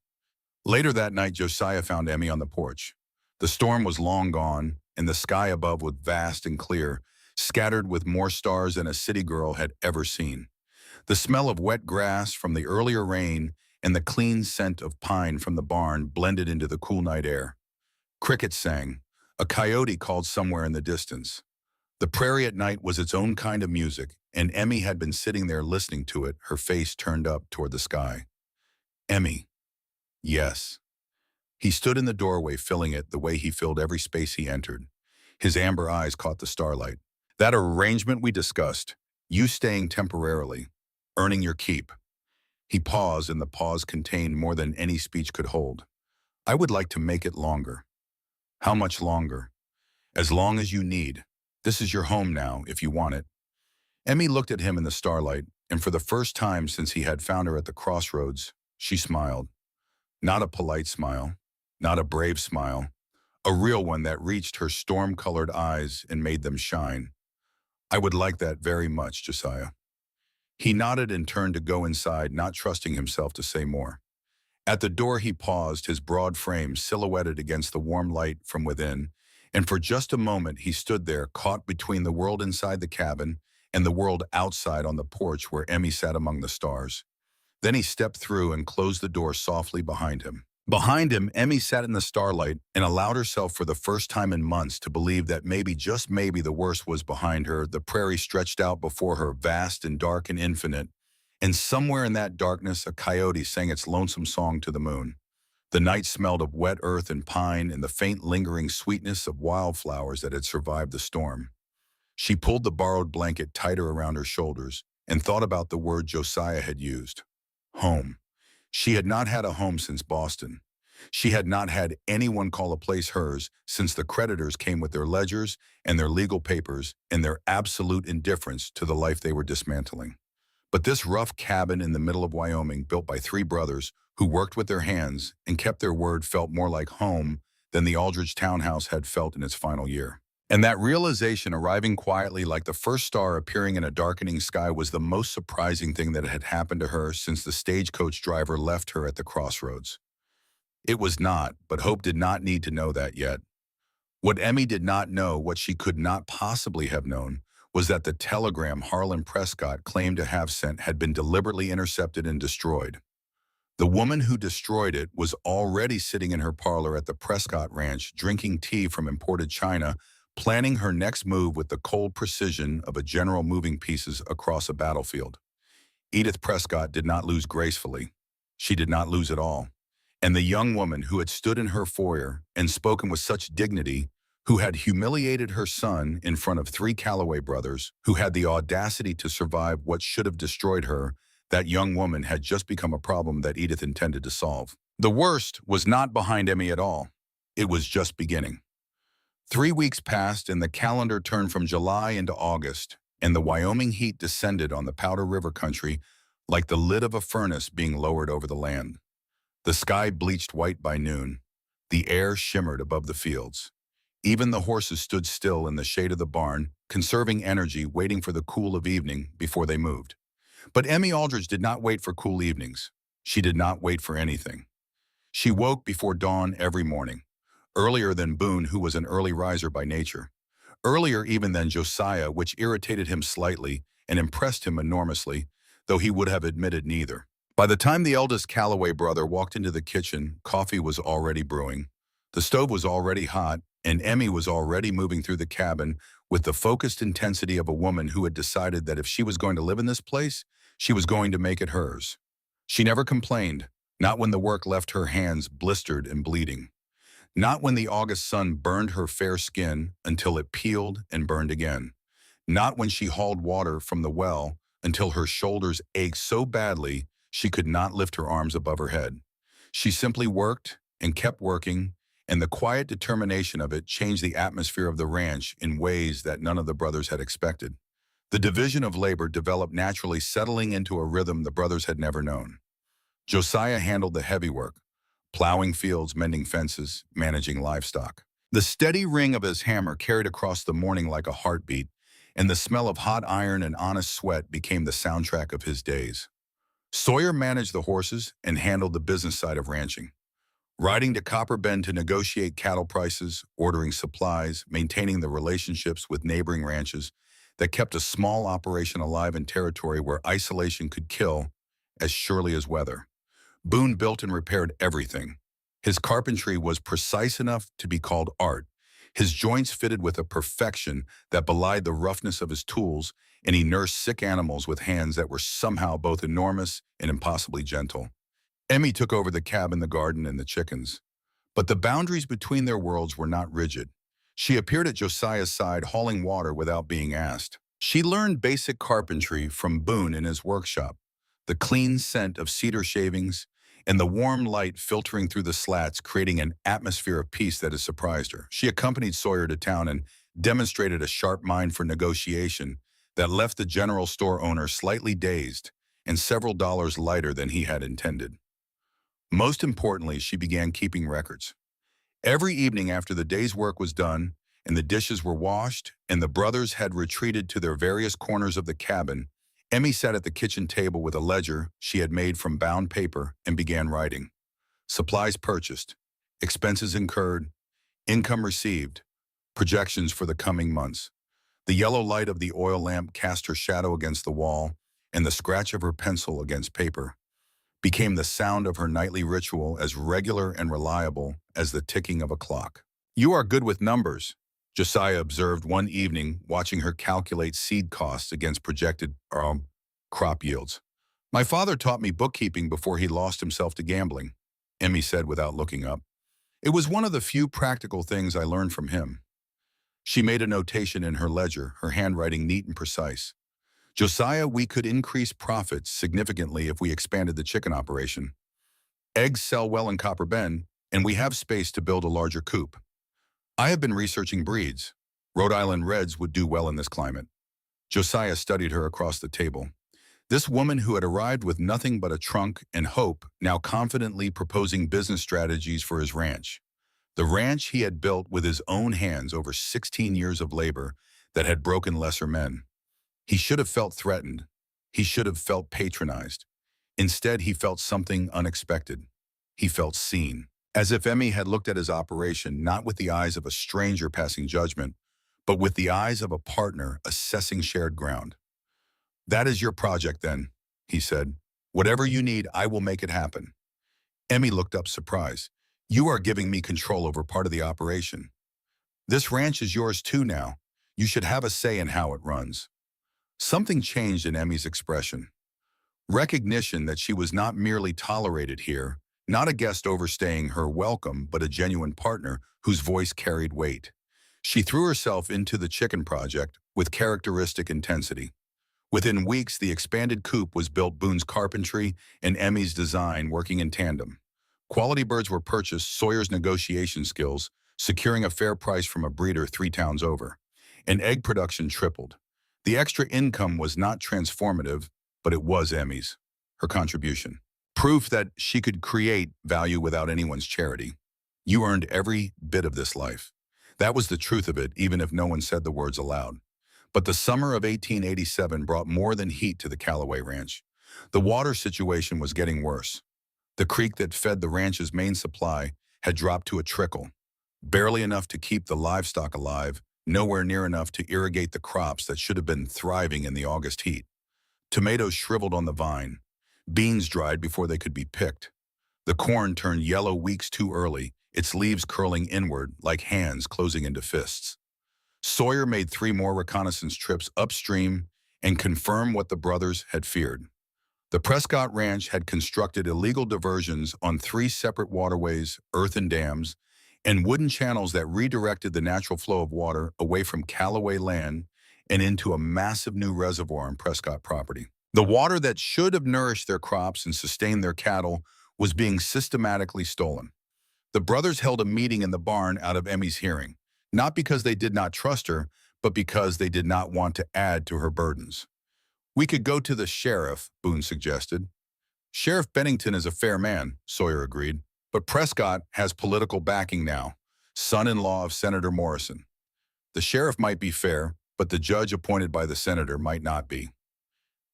Later that night, Josiah found Emmy on the porch. The storm was long gone, and the sky above was vast and clear, scattered with more stars than a city girl had ever seen. The smell of wet grass from the earlier rain and the clean scent of pine from the barn blended into the cool night air. Crickets sang. A coyote called somewhere in the distance. The prairie at night was its own kind of music, and Emmy had been sitting there listening to it, her face turned up toward the sky. "Emmy." "Yes." He stood in the doorway, filling it the way he filled every space he entered. His amber eyes caught the starlight. "That arrangement we discussed, you staying temporarily, earning your keep." He paused, and the pause contained more than any speech could hold. "I would like to make it longer." "How much longer?" "As long as you need. This is your home now, if you want it." Emmy looked at him in the starlight, and for the first time since he had found her at the crossroads, she smiled. Not a polite smile, not a brave smile, a real one that reached her storm-colored eyes and made them shine. "I would like that very much, Josiah." He nodded and turned to go inside, not trusting himself to say more. At the door he paused, his broad frame silhouetted against the warm light from within, and for just a moment he stood there, caught between the world inside the cabin and the world outside on the porch where Emmy sat among the stars. Then he stepped through and closed the door softly behind him. Behind him, Emmy sat in the starlight and allowed herself for the first time in months to believe that maybe, just maybe, the worst was behind her. The prairie stretched out before her, vast and dark and infinite, and somewhere in that darkness a coyote sang its lonesome song to the moon. The night smelled of wet earth and pine and the faint lingering sweetness of wildflowers that had survived the storm. She pulled the borrowed blanket tighter around her shoulders and thought about the word Josiah had used. Home. She had not had a home since Boston. She had not had anyone call a place hers since the creditors came with their ledgers and their legal papers and their absolute indifference to the life they were dismantling. But this rough cabin in the middle of Wyoming, built by three brothers who worked with their hands and kept their word, felt more like home than the Aldridge townhouse had felt in its final year. And that realization, arriving quietly like the first star appearing in a darkening sky, was the most surprising thing that had happened to her since the stagecoach driver left her at the crossroads. It was not, but Hope did not need to know that yet. What Emmy did not know, what she could not possibly have known, was that the telegram Harlan Prescott claimed to have sent had been deliberately intercepted and destroyed. The woman who destroyed it was already sitting in her parlor at the Prescott Ranch, drinking tea from imported china, planning her next move with the cold precision of a general moving pieces across a battlefield. Edith Prescott did not lose gracefully. She did not lose at all. And the young woman who had stood in her foyer and spoken with such dignity, who had humiliated her son in front of three Callaway brothers, who had the audacity to survive what should have destroyed her, that young woman had just become a problem that Edith intended to solve. The worst was not behind Emmy at all. It was just beginning. 3 weeks passed, and the calendar turned from July into August, and the Wyoming heat descended on the Powder River country like the lid of a furnace being lowered over the land. The sky bleached white by noon. The air shimmered above the fields. Even the horses stood still in the shade of the barn, conserving energy, waiting for the cool of evening before they moved. But Emmy Aldridge did not wait for cool evenings. She did not wait for anything. She woke before dawn every morning, earlier than Boone, who was an early riser by nature, earlier even than Josiah, which irritated him slightly and impressed him enormously, though he would have admitted neither. By the time the eldest Callaway brother walked into the kitchen, coffee was already brewing. The stove was already hot, and Emmy was already moving through the cabin with the focused intensity of a woman who had decided that if she was going to live in this place, She was going to make it hers. She never complained, not when the work left her hands blistered and bleeding. Not when the August sun burned her fair skin until it peeled and burned again. Not when she hauled water from the well until her shoulders ached so badly she could not lift her arms above her head. She simply worked and kept working, and the quiet determination of it changed the atmosphere of the ranch in ways that none of the brothers had expected. The division of labor developed naturally, settling into a rhythm the brothers had never known. Josiah handled the heavy work, plowing fields, mending fences, managing livestock. The steady ring of his hammer carried across the morning like a heartbeat, and the smell of hot iron and honest sweat became the soundtrack of his days. Sawyer managed the horses and handled the business side of ranching, riding to Copper Bend to negotiate cattle prices, ordering supplies, maintaining the relationships with neighboring ranches that kept a small operation alive in territory where isolation could kill as surely as weather. Boone built and repaired everything. His carpentry was precise enough to be called art. His joints fitted with a perfection that belied the roughness of his tools, and he nursed sick animals with hands that were somehow both enormous and impossibly gentle. Emmy took over the cabin, the garden, and the chickens. But the boundaries between their worlds were not rigid. She appeared at Josiah's side, hauling water without being asked. She learned basic carpentry from Boone in his workshop, the clean scent of cedar shavings, and the warm light filtering through the slats, creating an atmosphere of peace that has surprised her. She accompanied Sawyer to town and demonstrated a sharp mind for negotiation that left the general store owner slightly dazed and several dollars lighter than he had intended. Most importantly, she began keeping records. Every evening after the day's work was done and the dishes were washed and the brothers had retreated to their various corners of the cabin, Emmy sat at the kitchen table with a ledger she had made from bound paper and began writing. Supplies purchased, expenses incurred, income received, projections for the coming months. The yellow light of the oil lamp cast her shadow against the wall, and the scratch of her pencil against paper became the sound of her nightly ritual, as regular and reliable as the ticking of a clock. "You are good with numbers," Josiah observed one evening, watching her calculate seed costs against projected crop yields. "My father taught me bookkeeping before he lost himself to gambling," Emmy said without looking up. "It was one of the few practical things I learned from him." She made a notation in her ledger, her handwriting neat and precise. "Josiah, we could increase profits significantly if we expanded the chicken operation. Eggs sell well in Copper Bend, and we have space to build a larger coop. I have been researching breeds. Rhode Island Reds would do well in this climate." Josiah studied her across the table. This woman who had arrived with nothing but a trunk and hope, now confidently proposing business strategies for his ranch. The ranch he had built with his own hands over 16 years of labor that had broken lesser men. He should have felt threatened. He should have felt patronized. Instead, he felt something unexpected. He felt seen. As if Emmy had looked at his operation not with the eyes of a stranger passing judgment, but with the eyes of a partner assessing shared ground. "That is your project then," he said. "Whatever you need, I will make it happen." Emmy looked up surprised. "You are giving me control over part of the operation. This ranch is yours too now. You should have a say in how it runs." Something changed in Emmy's expression. Recognition that she was not merely tolerated here, not a guest overstaying her welcome, but a genuine partner whose voice carried weight. She threw herself into the chicken project with characteristic intensity. Within weeks, the expanded coop was built, Boone's carpentry and Emmy's design working in tandem. Quality birds were purchased, Sawyer's negotiation skills, securing a fair price from a breeder 3 towns over. And egg production tripled. The extra income was not transformative, but it was Emmy's, her contribution. Proof that she could create value without anyone's charity. You earned every bit of this life. That was the truth of it, even if no one said the words aloud. But the summer of 1887 brought more than heat to the Callaway Ranch. The water situation was getting worse. The creek that fed the ranch's main supply had dropped to a trickle, barely enough to keep the livestock alive, nowhere near enough to irrigate the crops that should have been thriving in the August heat. Tomatoes shriveled on the vine. Beans dried before they could be picked. The corn turned yellow weeks too early, its leaves curling inward like hands closing into fists. Sawyer made 3 more reconnaissance trips upstream and confirmed what the brothers had feared. The Prescott Ranch had constructed illegal diversions on 3 separate waterways, earthen dams, and wooden channels that redirected the natural flow of water away from Callaway land and into a massive new reservoir on Prescott property. The water that should have nourished their crops and sustained their cattle was being systematically stolen. The brothers held a meeting in the barn out of Emmy's hearing, not because they did not trust her, but because they did not want to add to her burdens. "We could go to the sheriff," Boone suggested. "Sheriff Bennington is a fair man," Sawyer agreed. "But Prescott has political backing now, son-in-law of Senator Morrison. The sheriff might be fair, but the judge appointed by the senator might not be."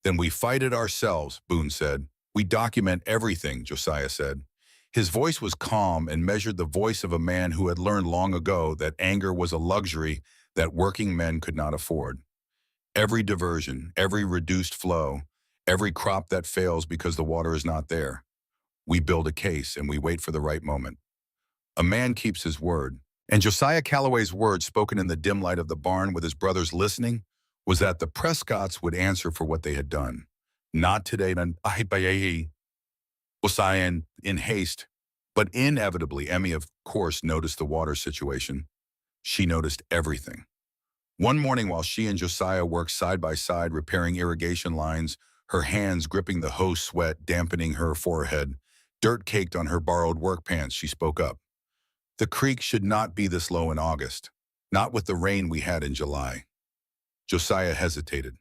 "Then we fight it ourselves," Boone said. "We document everything," Josiah said. His voice was calm and measured the voice of a man who had learned long ago that anger was a luxury that working men could not afford. "Every diversion, every reduced flow, every crop that fails because the water is not there. We build a case and we wait for the right moment. A man keeps his word." And Josiah Callaway's words, spoken in the dim light of the barn with his brothers listening, was that the Prescotts would answer for what they had done. Not today, Josiah in haste. But inevitably, Emmy, of course, noticed the water situation. She noticed everything. One morning while she and Josiah worked side by side repairing irrigation lines, her hands gripping the hose, sweat dampening her forehead, dirt caked on her borrowed work pants, she spoke up. "The creek should not be this low in August, not with the rain we had in July." Josiah hesitated.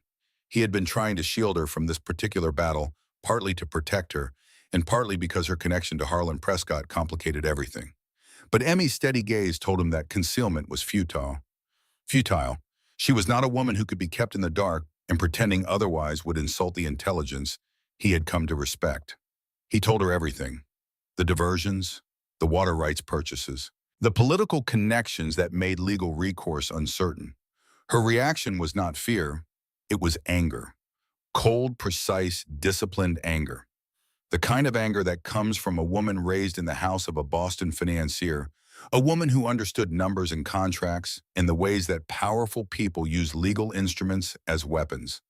He had been trying to shield her from this particular battle, partly to protect her, and partly because her connection to Harlan Prescott complicated everything. But Emmy's steady gaze told him that concealment was futile. She was not a woman who could be kept in the dark, and pretending otherwise would insult the intelligence he had come to respect. He told her everything. The diversions, the water rights purchases, the political connections that made legal recourse uncertain. Her reaction was not fear, it was anger. Cold, precise, disciplined anger. The kind of anger that comes from a woman raised in the house of a Boston financier, a woman who understood numbers and contracts and the ways that powerful people use legal instruments as weapons.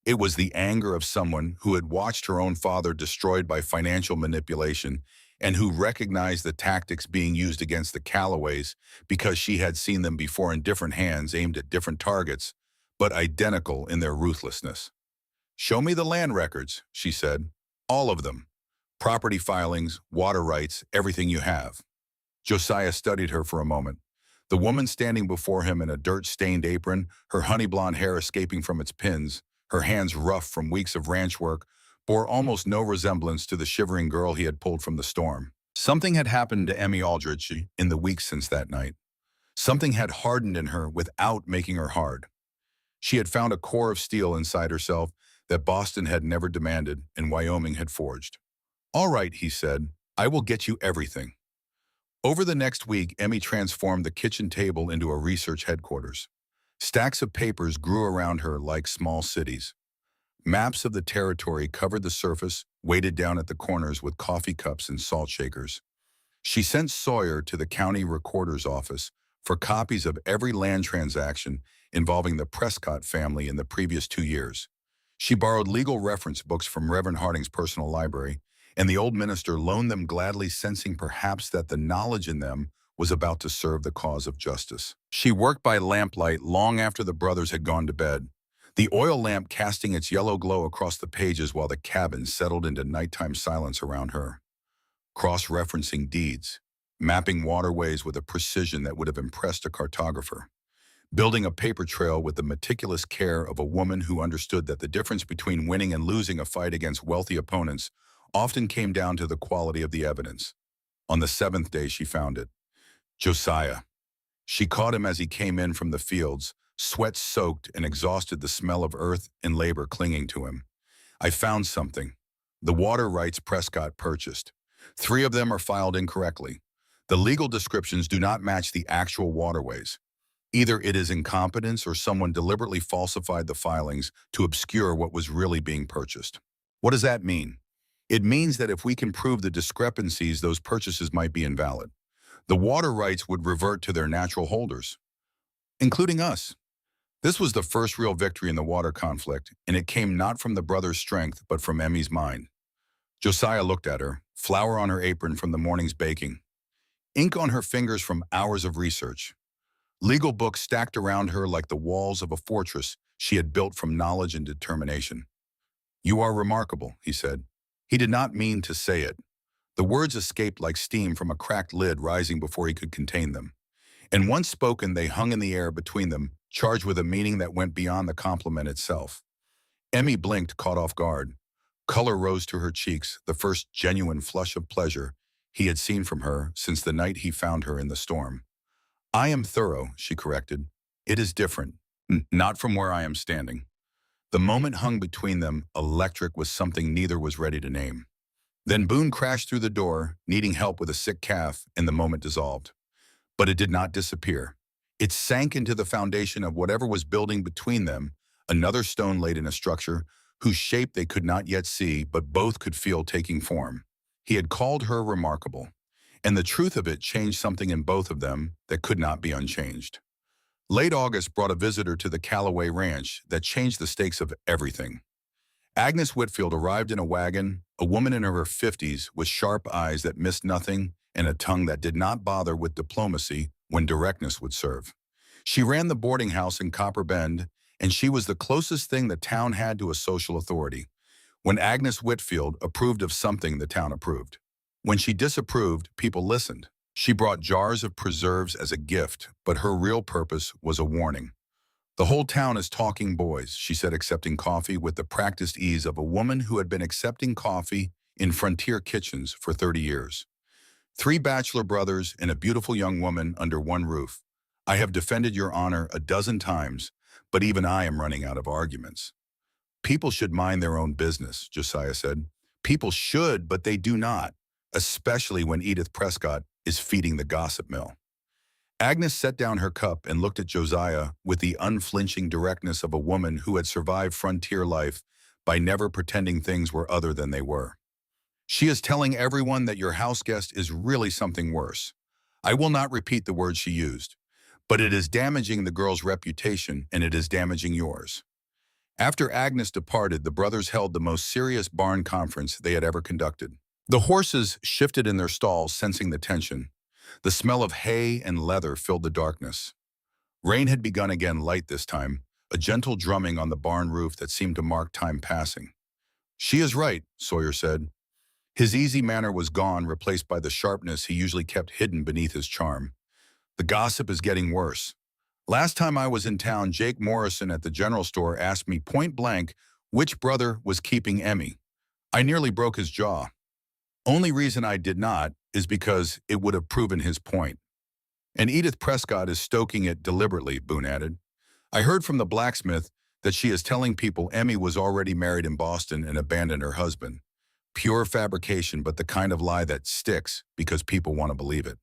It was the anger of someone who had watched her own father destroyed by financial manipulation and who recognized the tactics being used against the Callaways because she had seen them before in different hands aimed at different targets, but identical in their ruthlessness. "Show me the land records," she said. "All of them. Property filings, water rights, everything you have." Josiah studied her for a moment. The woman standing before him in a dirt-stained apron, her honey blonde hair escaping from its pins, her hands rough from weeks of ranch work, bore almost no resemblance to the shivering girl he had pulled from the storm. Something had happened to Emmy Aldrich in the weeks since that night. Something had hardened in her without making her hard. She had found a core of steel inside herself that Boston had never demanded and Wyoming had forged. "All right," he said, "I will get you everything." Over the next week, Emmy transformed the kitchen table into a research headquarters. Stacks of papers grew around her like small cities. Maps of the territory covered the surface, weighted down at the corners with coffee cups and salt shakers. She sent Sawyer to the county recorder's office for copies of every land transaction involving the Prescott family in the previous 2 years. She borrowed legal reference books from Reverend Harding's personal library, and the old minister loaned them gladly, sensing perhaps that the knowledge in them was about to serve the cause of justice. She worked by lamplight long after the brothers had gone to bed, the oil lamp casting its yellow glow across the pages while the cabin settled into nighttime silence around her. Cross-referencing deeds, mapping waterways with a precision that would have impressed a cartographer, building a paper trail with the meticulous care of a woman who understood that the difference between winning and losing a fight against wealthy opponents often came down to the quality of the evidence. On the 7th day, she found it. Josiah. She caught him as he came in from the fields, sweat-soaked and exhausted, the smell of earth and labor clinging to him. "I found something. The water rights Prescott purchased. 3 of them are filed incorrectly. The legal descriptions do not match the actual waterways. Either it is incompetence or someone deliberately falsified the filings to obscure what was really being purchased." "What does that mean?" "It means that if we can prove the discrepancies, those purchases might be invalid. The water rights would revert to their natural holders, including us. This was the first real victory in the water conflict, and it came not from the brothers' strength, but from Emmy's mind. Josiah looked at her, flour on her apron from the morning's baking, ink on her fingers from hours of research, legal books stacked around her like the walls of a fortress she had built from knowledge and determination. "You are remarkable," he said. He did not mean to say it. The words escaped like steam from a cracked lid rising before he could contain them. And once spoken, they hung in the air between them, charged with a meaning that went beyond the compliment itself. Emmy blinked, caught off guard. Color rose to her cheeks, the first genuine flush of pleasure he had seen from her since the night he found her in the storm. "I am thorough," she corrected. "It is different, not from where I am standing." The moment hung between them, electric, with something neither was ready to name. Then Boone crashed through the door, needing help with a sick calf, and the moment dissolved. But it did not disappear. It sank into the foundation of whatever was building between them, another stone laid in a structure whose shape they could not yet see, but both could feel taking form. He had called her remarkable, and the truth of it changed something in both of them that could not be unchanged. Late August brought a visitor to the Callaway Ranch that changed the stakes of everything. Agnes Whitfield arrived in a wagon, a woman in her 50s with sharp eyes that missed nothing and a tongue that did not bother with diplomacy when directness would serve. She ran the boarding house in Copper Bend, and she was the closest thing the town had to a social authority. When Agnes Whitfield approved of something, the town approved. When she disapproved, people listened. She brought jars of preserves as a gift, but her real purpose was a warning. "The whole town is talking boys," she said, accepting coffee with the practiced ease of a woman who had been accepting coffee in frontier kitchens for 30 years. "3 bachelor brothers and a beautiful young woman under one roof. I have defended your honor a dozen times, but even I am running out of arguments." "People should mind their own business," Josiah said. "People should, but they do not, especially when Edith Prescott is feeding the gossip mill." Agnes set down her cup and looked at Josiah with the unflinching directness of a woman who had survived frontier life by never pretending things were other than they were. "She is telling everyone that your house guest is really something worse. I will not repeat the words she used, but it is damaging the girl's reputation and it is damaging yours." After Agnes departed, the brothers held the most serious barn conference they had ever conducted. The horses shifted in their stalls, sensing the tension. The smell of hay and leather filled the darkness. Rain had begun again, light this time, a gentle drumming on the barn roof that seemed to mark time passing. "She is right," Sawyer said. His easy manner was gone, replaced by the sharpness he usually kept hidden beneath his charm. "The gossip is getting worse. Last time I was in town, Jake Morrison at the general store asked me point blank which brother was keeping Emmy. I nearly broke his jaw. Only reason I did not is because it would have proven his point. And Edith Prescott is stoking it deliberately," Boone added. "I heard from the blacksmith that she is telling people Emmy was already married in Boston and abandoned her husband. Pure fabrication, but the kind of lie that sticks because people want to believe it."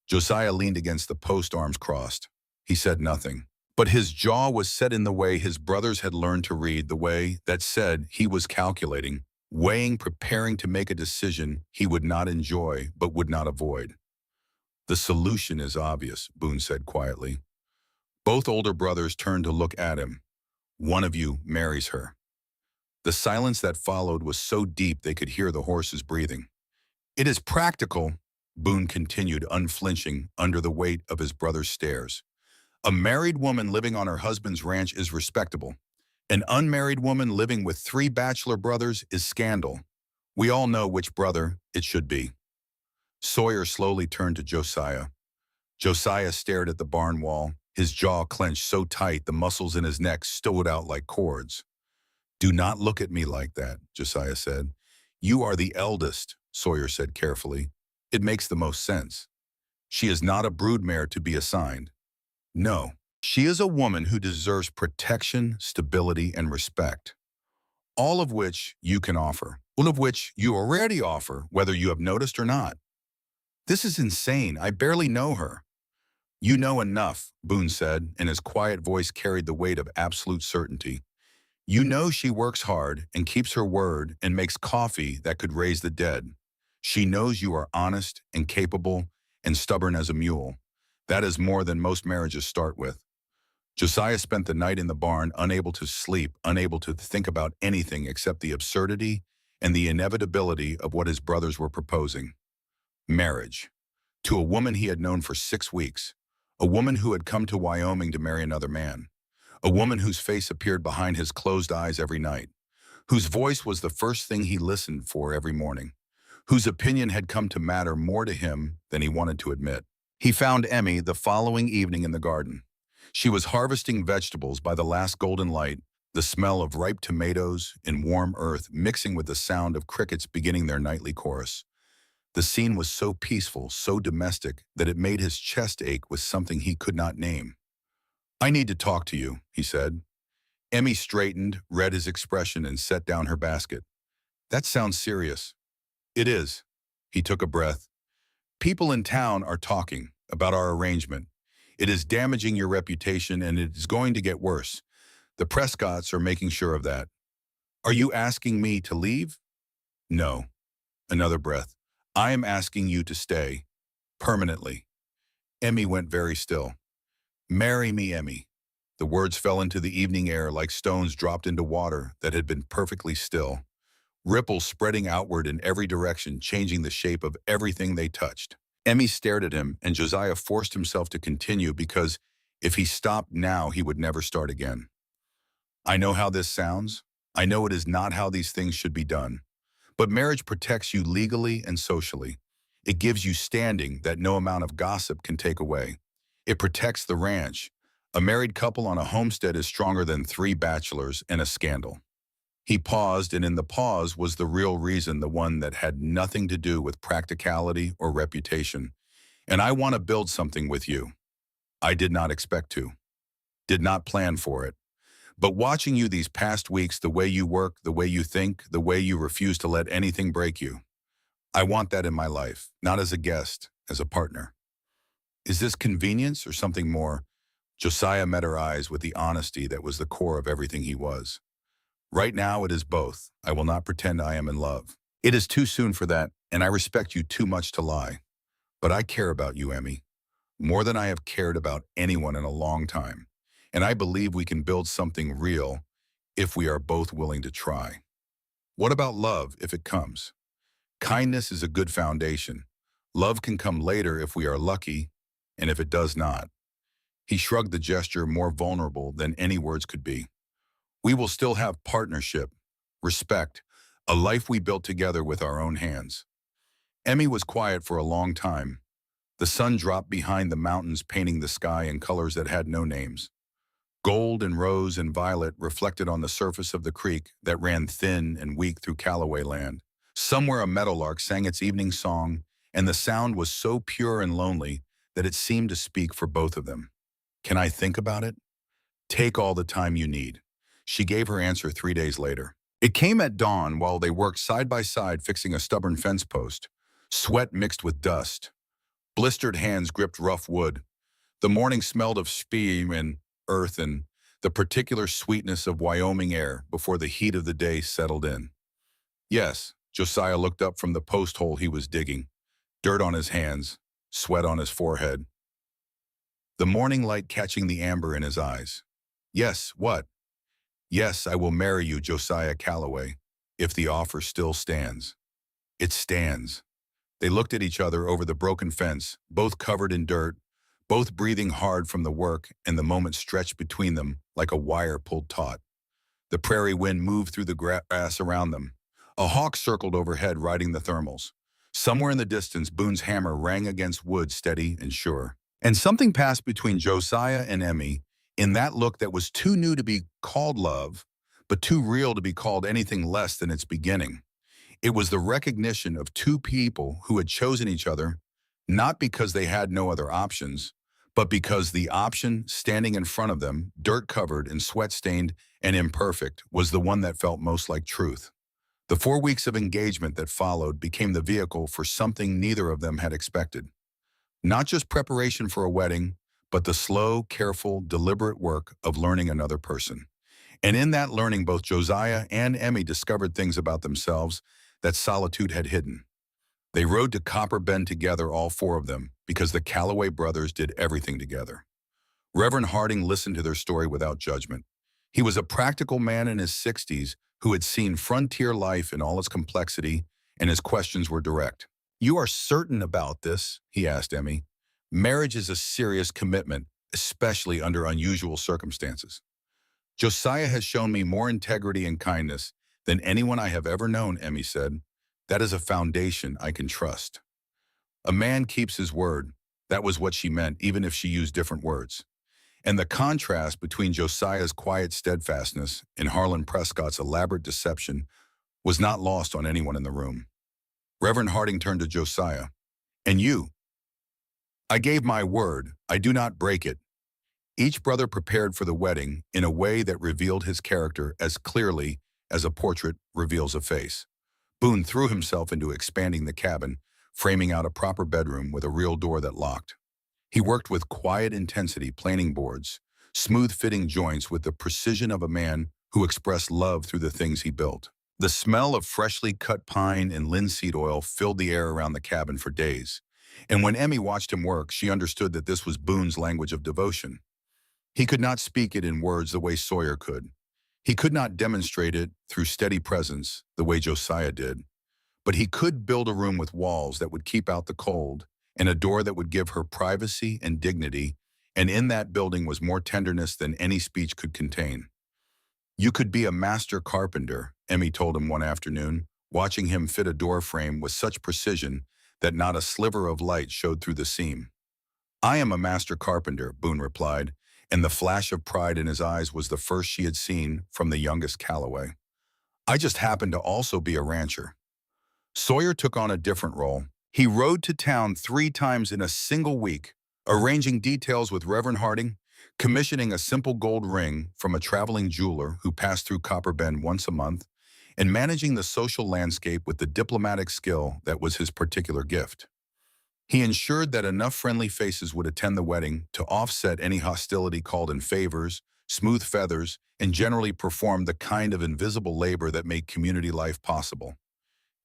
Josiah leaned against the post, arms crossed. He said nothing, but his jaw was set in the way his brothers had learned to read, the way that said he was calculating, weighing, preparing to make a decision he would not enjoy but would not avoid. "The solution is obvious," Boone said quietly. Both older brothers turned to look at him. "One of you marries her." The silence that followed was so deep they could hear the horses breathing. "It is practical," Boone continued, unflinching under the weight of his brother's stares. "A married woman living on her husband's ranch is respectable. An unmarried woman living with 3 bachelor brothers is scandal. We all know which brother it should be." Sawyer slowly turned to Josiah. Josiah stared at the barn wall, his jaw clenched so tight the muscles in his neck stood out like cords. "Do not look at me like that," Josiah said. "You are the eldest," Sawyer said carefully. "It makes the most sense. She is not a broodmare to be assigned. No, she is a woman who deserves protection, stability, and respect. All of which you can offer. All of which you already offer, whether you have noticed or not." "This is insane. I barely know her." "You know enough," Boone said, and his quiet voice carried the weight of absolute certainty. "You know she works hard and keeps her word and makes coffee that could raise the dead. She knows you are honest and capable and stubborn as a mule. That is more than most marriages start with." Josiah spent the night in the barn, unable to sleep, unable to think about anything except the absurdity and the inevitability of what his brothers were proposing. Marriage. To a woman he had known for 6 weeks. A woman who had come to Wyoming to marry another man. A woman whose face appeared behind his closed eyes every night. Whose voice was the first thing he listened for every morning. Whose opinion had come to matter more to him than he wanted to admit. He found Emmy the following evening in the garden. She was harvesting vegetables by the last golden light, the smell of ripe tomatoes in warm earth mixing with the sound of crickets beginning their nightly chorus. The scene was so peaceful, so domestic, that it made his chest ache with something he could not name. "I need to talk to you," he said. Emmy straightened, read his expression, and set down her basket. "That sounds serious." "It is." He took a breath. "People in town are talking about our arrangement. It is damaging your reputation, and it is going to get worse. The Prescotts are making sure of that." "Are you asking me to leave?" "No." Another breath. "I am asking you to stay. Permanently." Emmy went very still. "Marry me, Emmy." The words fell into the evening air like stones dropped into water that had been perfectly still. Ripples spreading outward in every direction, changing the shape of everything they touched. Emmy stared at him, and Josiah forced himself to continue because if he stopped now, he would never start again. "I know how this sounds. I know it is not how these things should be done. But marriage protects you legally and socially. It gives you standing that no amount of gossip can take away. It protects the ranch. A married couple on a homestead is stronger than 3 bachelors and a scandal." He paused, and in the pause was the real reason, the one that had nothing to do with practicality or reputation. "And I want to build something with you. I did not expect to. Did not plan for it. But watching you these past weeks, the way you work, the way you think, the way you refuse to let anything break you, I want that in my life, not as a guest, as a partner." "Is this convenience or something more?" Josiah met her eyes with the honesty that was the core of everything he was. "Right now it is both. I will not pretend I am in love. It is too soon for that, and I respect you too much to lie. But I care about you, Emmy, more than I have cared about anyone in a long time. And I believe we can build something real if we are both willing to try. What about love if it comes? Kindness is a good foundation. Love can come later if we are lucky, and if it does not." He shrugged, the gesture more vulnerable than any words could be. "We will still have partnership, respect, a life we built together with our own hands." Emmy was quiet for a long time. The sun dropped behind the mountains, painting the sky in colors that had no names. Gold and rose and violet reflected on the surface of the creek that ran thin and weak through Callaway land. Somewhere a meadowlark sang its evening song, and the sound was so pure and lonely that it seemed to speak for both of them. "Can I think about it?" "Take all the time you need." She gave her answer 3 days later. It came at dawn while they worked side by side fixing a stubborn fence post. Sweat mixed with dust. Blistered hands gripped rough wood. The morning smelled of steam and earth and the particular sweetness of Wyoming air before the heat of the day settled in. "Yes," Josiah looked up from the post hole he was digging. Dirt on his hands, sweat on his forehead. The morning light catching the amber in his eyes. "Yes, what?" "Yes, I will marry you, Josiah Calloway, if the offer still stands." "It stands." They looked at each other over the broken fence, both covered in dirt, both breathing hard from the work, and the moment stretched between them like a wire pulled taut. The prairie wind moved through the grass around them. A hawk circled overhead, riding the thermals. Somewhere in the distance, Boone's hammer rang against wood, steady and sure. And something passed between Josiah and Emmy, in that look that was too new to be called love, but too real to be called anything less than its beginning. It was the recognition of 2 people who had chosen each other, not because they had no other options, but because the option standing in front of them, dirt-covered and sweat-stained and imperfect, was the one that felt most like truth. The 4 weeks of engagement that followed became the vehicle for something neither of them had expected. Not just preparation for a wedding, but the slow, careful, deliberate work of learning another person. And in that learning, both Josiah and Emmy discovered things about themselves that solitude had hidden. They rode to Copper Bend together, all 4 of them, because the Calloway brothers did everything together. Reverend Harding listened to their story without judgment. He was a practical man in his 60s who had seen frontier life in all its complexity, and his questions were direct. "You are certain about this?" he asked Emmy. "Marriage is a serious commitment, especially under unusual circumstances." "Josiah has shown me more integrity and kindness than anyone I have ever known," Emmy said. "That is a foundation I can trust." A man keeps his word. That was what she meant, even if she used different words. And the contrast between Josiah's quiet steadfastness and Harlan Prescott's elaborate deception was not lost on anyone in the room. Reverend Harding turned to Josiah. "And you?" "I gave my word. I do not break it." Each brother prepared for the wedding in a way that revealed his character as clearly as a portrait reveals a face. Boone threw himself into expanding the cabin, framing out a proper bedroom with a real door that locked. He worked with quiet intensity, planing boards, smooth-fitting joints with the precision of a man who expressed love through the things he built. The smell of freshly cut pine and linseed oil filled the air around the cabin for days. And when Emmy watched him work, she understood that this was Boone's language of devotion. He could not speak it in words the way Sawyer could. He could not demonstrate it through steady presence the way Josiah did. But he could build a room with walls that would keep out the cold and a door that would give her privacy and dignity, and in that building was more tenderness than any speech could contain. "You could be a master carpenter," Emmy told him one afternoon, watching him fit a door frame with such precision that not a sliver of light showed through the seam. "I am a master carpenter," Boone replied, and the flash of pride in his eyes was the first she had seen from the youngest Calloway. "I just happen to also be a rancher." Sawyer took on a different role. He rode to town 3 times in a single week, arranging details with Reverend Harding, commissioning a simple gold ring from a traveling jeweler who passed through Copper Bend once a month, and managing the social landscape with the diplomatic skill that was his particular gift. He ensured that enough friendly faces would attend the wedding to offset any hostility, called in favors, smooth feathers, and generally performed the kind of invisible labor that made community life possible.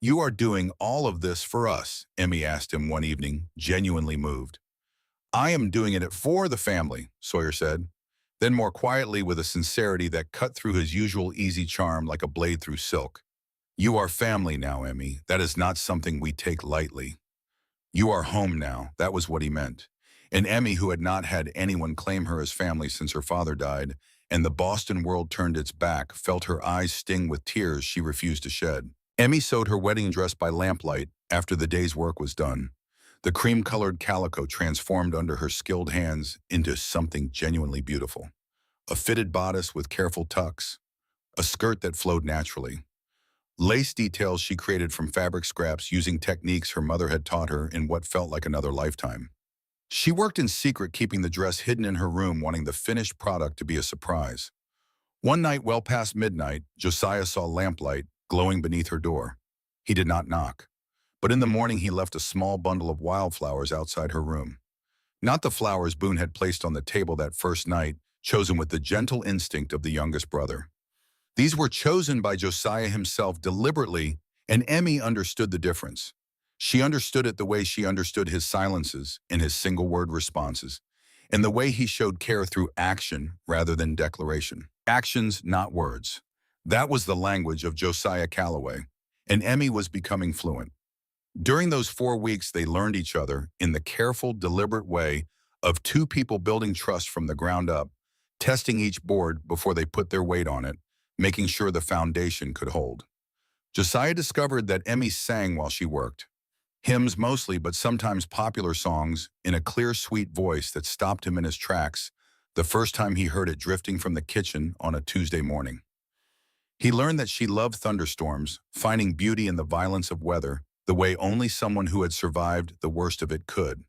"You are doing all of this for us?" Emmy asked him one evening, genuinely moved. "I am doing it for the family," Sawyer said. Then more quietly, with a sincerity that cut through his usual easy charm like a blade through silk. "You are family now, Emmy. That is not something we take lightly. You are home now." That was what he meant. And Emmy, who had not had anyone claim her as family since her father died, and the Boston world turned its back, felt her eyes sting with tears she refused to shed. Emmy sewed her wedding dress by lamplight after the day's work was done. The cream-colored calico transformed under her skilled hands into something genuinely beautiful. A fitted bodice with careful tucks, a skirt that flowed naturally. Lace details she created from fabric scraps using techniques her mother had taught her in what felt like another lifetime. She worked in secret, keeping the dress hidden in her room, wanting the finished product to be a surprise. One night, well past midnight, Josiah saw lamplight glowing beneath her door. He did not knock, but in the morning he left a small bundle of wildflowers outside her room. Not the flowers Boone had placed on the table that first night, chosen with the gentle instinct of the youngest brother. These were chosen by Josiah himself deliberately, and Emmy understood the difference. She understood it the way she understood his silences and his single-word responses, and the way he showed care through action rather than declaration. Actions, not words. That was the language of Josiah Calloway, and Emmy was becoming fluent. During those 4 weeks, they learned each other in the careful, deliberate way of two people building trust from the ground up, testing each board before they put their weight on it, making sure the foundation could hold. Josiah discovered that Emmy sang while she worked. Hymns mostly, but sometimes popular songs in a clear, sweet voice that stopped him in his tracks the first time he heard it drifting from the kitchen on a Tuesday morning. He learned that she loved thunderstorms, finding beauty in the violence of weather, the way only someone who had survived the worst of it could.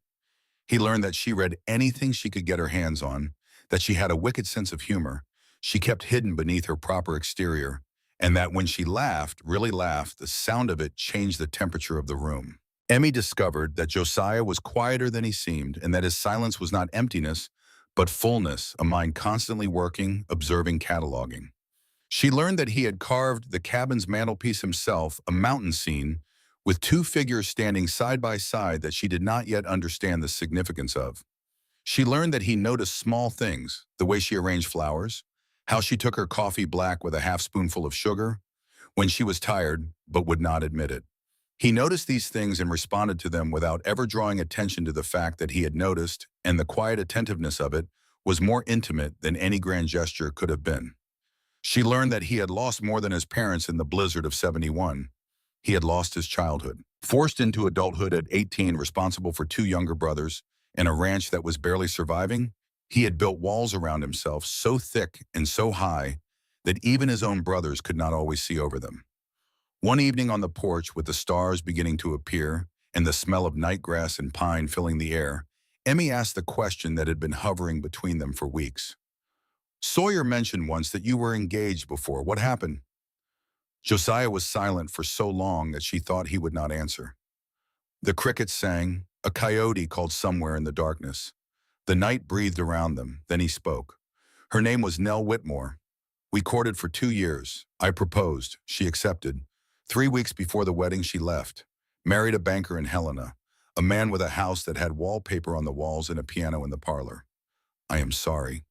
He learned that she read anything she could get her hands on, that she had a wicked sense of humor she kept hidden beneath her proper exterior, and that when she laughed, really laughed, the sound of it changed the temperature of the room. Emmy discovered that Josiah was quieter than he seemed, and that his silence was not emptiness, but fullness, a mind constantly working, observing, cataloging. She learned that he had carved the cabin's mantelpiece himself, a mountain scene, with two figures standing side by side that she did not yet understand the significance of. She learned that he noticed small things, the way she arranged flowers, how she took her coffee black with a half spoonful of sugar, when she was tired but would not admit it. He noticed these things and responded to them without ever drawing attention to the fact that he had noticed, and the quiet attentiveness of it was more intimate than any grand gesture could have been. She learned that he had lost more than his parents in the blizzard of 71. He had lost his childhood. Forced into adulthood at 18, responsible for two younger brothers, and a ranch that was barely surviving, he had built walls around himself so thick and so high that even his own brothers could not always see over them. One evening on the porch, with the stars beginning to appear and the smell of nightgrass and pine filling the air, Emmy asked the question that had been hovering between them for weeks. "Sawyer mentioned once that you were engaged before. What happened?" Josiah was silent for so long that she thought he would not answer. The crickets sang, a coyote called somewhere in the darkness. The night breathed around them, then he spoke. "Her name was Nell Whitmore. We courted for 2 years. I proposed. She accepted. 3 weeks before the wedding, she left. Married a banker in Helena, a man with a house that had wallpaper on the walls and a piano in the parlor. I am sorry."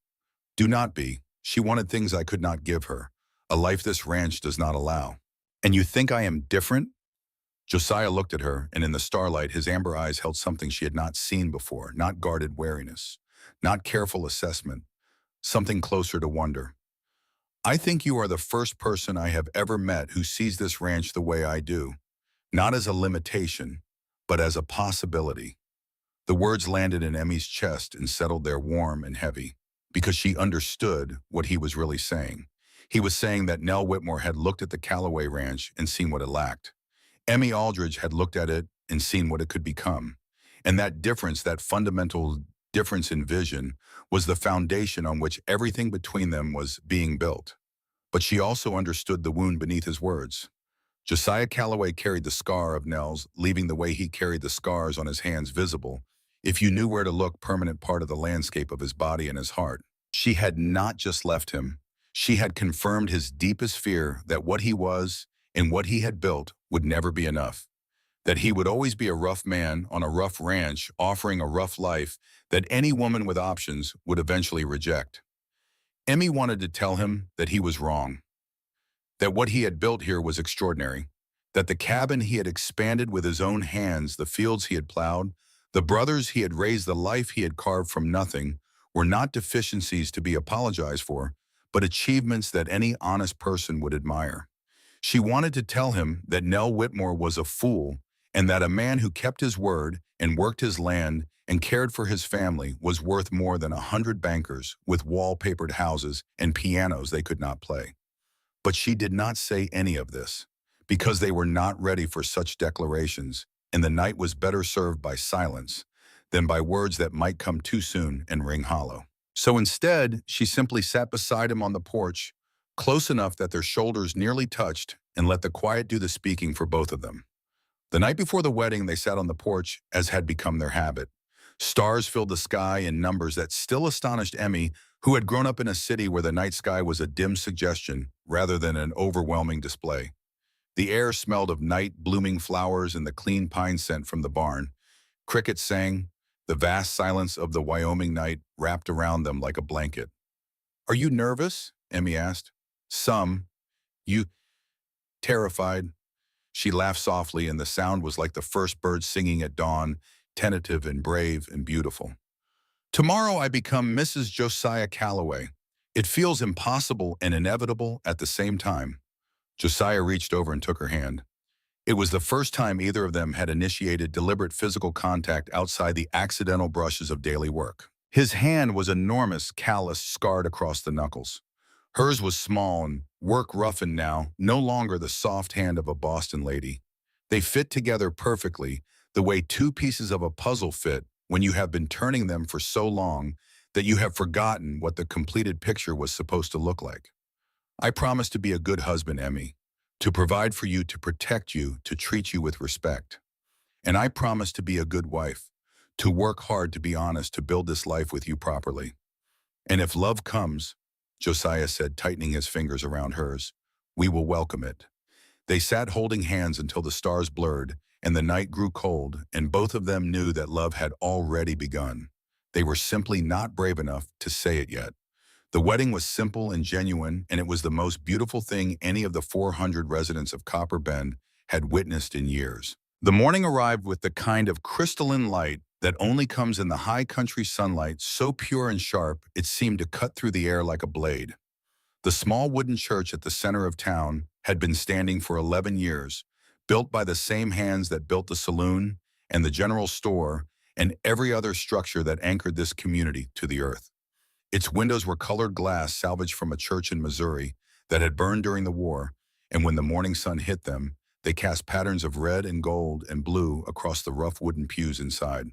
"Do not be. She wanted things I could not give her, a life this ranch does not allow." "And you think I am different?" Josiah looked at her, and in the starlight his amber eyes held something she had not seen before, not guarded wariness, not careful assessment, something closer to wonder. "I think you are the first person I have ever met who sees this ranch the way I do, not as a limitation, but as a possibility." The words landed in Emmy's chest and settled there warm and heavy, because she understood what he was really saying. He was saying that Nell Whitmore had looked at the Callaway Ranch and seen what it lacked. Emmy Aldridge had looked at it and seen what it could become. And that difference, that fundamental difference in vision, was the foundation on which everything between them was being built. But she also understood the wound beneath his words. Josiah Callaway carried the scar of Nell's, leaving the way he carried the scars on his hands visible, if you knew where to look, permanent part of the landscape of his body and his heart. She had not just left him. She had confirmed his deepest fear that what he was and what he had built would never be enough. That he would always be a rough man on a rough ranch offering a rough life that any woman with options would eventually reject. Emmy wanted to tell him that he was wrong. That what he had built here was extraordinary. That the cabin he had expanded with his own hands, the fields he had plowed, the brothers he had raised, the life he had carved from nothing, were not deficiencies to be apologized for, but achievements that any honest person would admire. She wanted to tell him that Nell Whitmore was a fool, and that a man who kept his word and worked his land and cared for his family was worth more than 100 bankers with wallpapered houses and pianos they could not play. But she did not say any of this, because they were not ready for such declarations, and the night was better served by silence than by words that might come too soon and ring hollow. So instead, she simply sat beside him on the porch, close enough that their shoulders nearly touched, and let the quiet do the speaking for both of them. The night before the wedding, they sat on the porch, as had become their habit. Stars filled the sky in numbers that still astonished Emmy, who had grown up in a city where the night sky was a dim suggestion rather than an overwhelming display. The air smelled of night blooming flowers and the clean pine scent from the barn. Crickets sang. The vast silence of the Wyoming night wrapped around them like a blanket. "Are you nervous?" Emmy asked. "Some." "You terrified?" She laughed softly, and the sound was like the first bird singing at dawn, tentative and brave and beautiful. "Tomorrow I become Mrs. Josiah Callaway. It feels impossible and inevitable at the same time." Josiah reached over and took her hand. It was the first time either of them had initiated deliberate physical contact outside the accidental brushes of daily work. His hand was enormous, calloused, scarred across the knuckles. Hers was small and work-roughened now, no longer the soft hand of a Boston lady. They fit together perfectly, the way two pieces of a puzzle fit when you have been turning them for so long that you have forgotten what the completed picture was supposed to look like. "I promise to be a good husband, Emmy, to provide for you, to protect you, to treat you with respect. And I promise to be a good wife, to work hard, to be honest, to build this life with you properly. And if love comes," Josiah said, tightening his fingers around hers, "we will welcome it." They sat holding hands until the stars blurred and the night grew cold, and both of them knew that love had already begun. They were simply not brave enough to say it yet. The wedding was simple and genuine, and it was the most beautiful thing any of the 400 residents of Copper Bend had witnessed in years. The morning arrived with the kind of crystalline light that only comes in the high country sunlight, so pure and sharp it seemed to cut through the air like a blade. The small wooden church at the center of town had been standing for 11 years, built by the same hands that built the saloon and the general store and every other structure that anchored this community to the earth. Its windows were colored glass salvaged from a church in Missouri that had burned during the war, and when the morning sun hit them, they cast patterns of red and gold and blue across the rough wooden pews inside.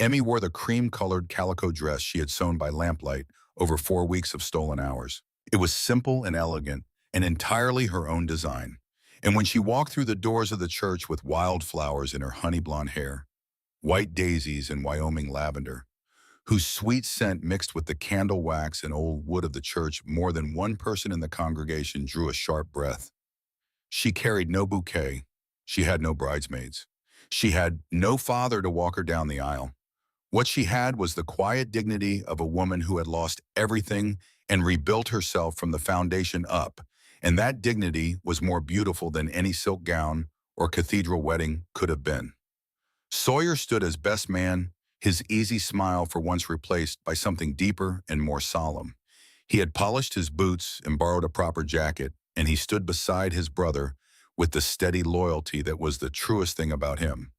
Emmy wore the cream-colored calico dress she had sewn by lamplight over 4 weeks of stolen hours. It was simple and elegant, and entirely her own design. And when she walked through the doors of the church with wildflowers in her honey blonde hair, white daisies and Wyoming lavender, whose sweet scent mixed with the candle wax and old wood of the church, more than one person in the congregation drew a sharp breath. She carried no bouquet. She had no bridesmaids. She had no father to walk her down the aisle. What she had was the quiet dignity of a woman who had lost everything and rebuilt herself from the foundation up, and that dignity was more beautiful than any silk gown or cathedral wedding could have been. Sawyer stood as best man, his easy smile for once replaced by something deeper and more solemn. He had polished his boots and borrowed a proper jacket, and he stood beside his brother with the steady loyalty that was the truest thing about him.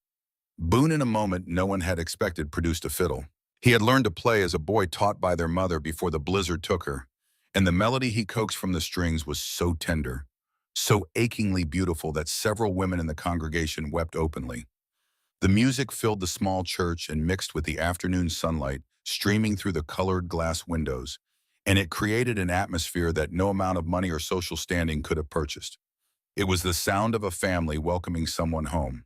Boone, in a moment no one had expected, produced a fiddle. He had learned to play as a boy taught by their mother before the blizzard took her, and the melody he coaxed from the strings was so tender, so achingly beautiful that several women in the congregation wept openly. The music filled the small church and mixed with the afternoon sunlight streaming through the colored glass windows, and it created an atmosphere that no amount of money or social standing could have purchased. It was the sound of a family welcoming someone home.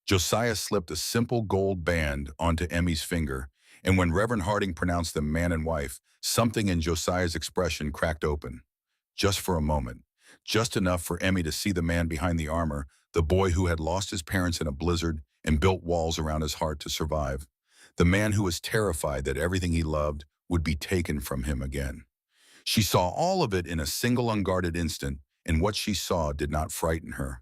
Josiah slipped a simple gold band onto Emmy's finger, and when Reverend Harding pronounced them man and wife, something in Josiah's expression cracked open. Just for a moment, just enough for Emmy to see the man behind the armor, the boy who had lost his parents in a blizzard and built walls around his heart to survive, the man who was terrified that everything he loved would be taken from him again. She saw all of it in a single unguarded instant, and what she saw did not frighten her.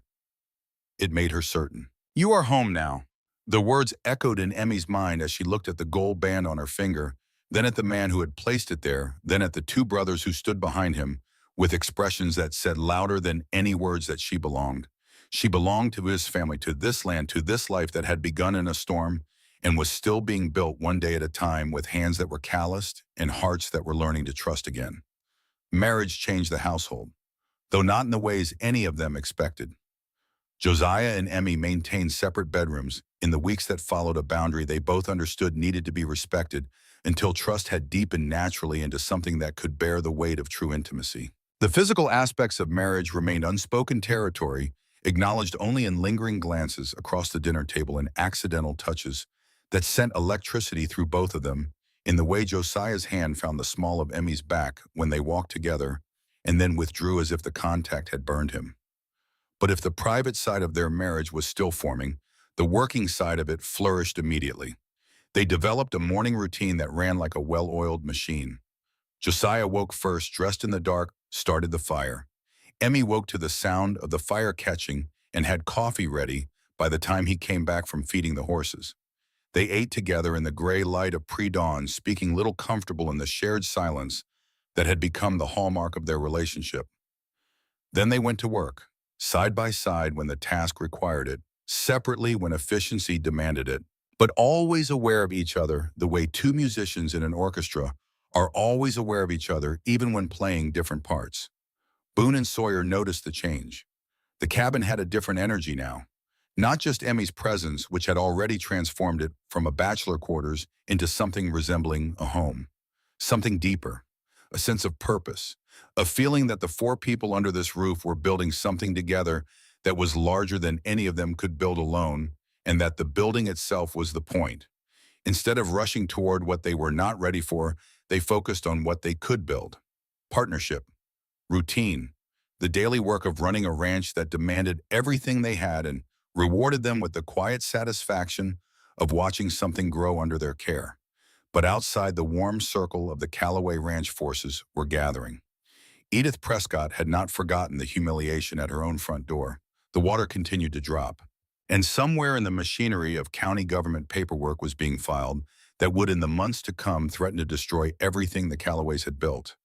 It made her certain. "You are home now." The words echoed in Emmy's mind as she looked at the gold band on her finger, then at the man who had placed it there, then at the two brothers who stood behind him, with expressions that said louder than any words that she belonged. She belonged to his family, to this land, to this life that had begun in a storm and was still being built one day at a time, with hands that were calloused and hearts that were learning to trust again. Marriage changed the household, though not in the ways any of them expected. Josiah and Emmy maintained separate bedrooms. In the weeks that followed, a boundary they both understood needed to be respected until trust had deepened naturally into something that could bear the weight of true intimacy. The physical aspects of marriage remained unspoken territory, acknowledged only in lingering glances across the dinner table and accidental touches that sent electricity through both of them, in the way Josiah's hand found the small of Emmy's back when they walked together and then withdrew as if the contact had burned him. But if the private side of their marriage was still forming, the working side of it flourished immediately. They developed a morning routine that ran like a well-oiled machine. Josiah woke first, dressed in the dark, started the fire. Emmy woke to the sound of the fire catching and had coffee ready by the time he came back from feeding the horses. They ate together in the gray light of pre-dawn, speaking little comfortable in the shared silence that had become the hallmark of their relationship. Then they went to work, side by side when the task required it, separately when efficiency demanded it, but always aware of each other the way two musicians in an orchestra are always aware of each other even when playing different parts. Boone and Sawyer noticed the change. The cabin had a different energy now. Not just Emmy's presence, which had already transformed it from a bachelor quarters into something resembling a home. Something deeper, a sense of purpose, a feeling that the four people under this roof were building something together that was larger than any of them could build alone, and that the building itself was the point. Instead of rushing toward what they were not ready for, they focused on what they could build. Partnership, routine, the daily work of running a ranch that demanded everything they had and rewarded them with the quiet satisfaction of watching something grow under their care. But outside, the warm circle of the Callaway Ranch forces were gathering. Edith Prescott had not forgotten the humiliation at her own front door. The water continued to drop. And somewhere in the machinery of county government paperwork was being filed that would in the months to come threaten to destroy everything the Callaways had built.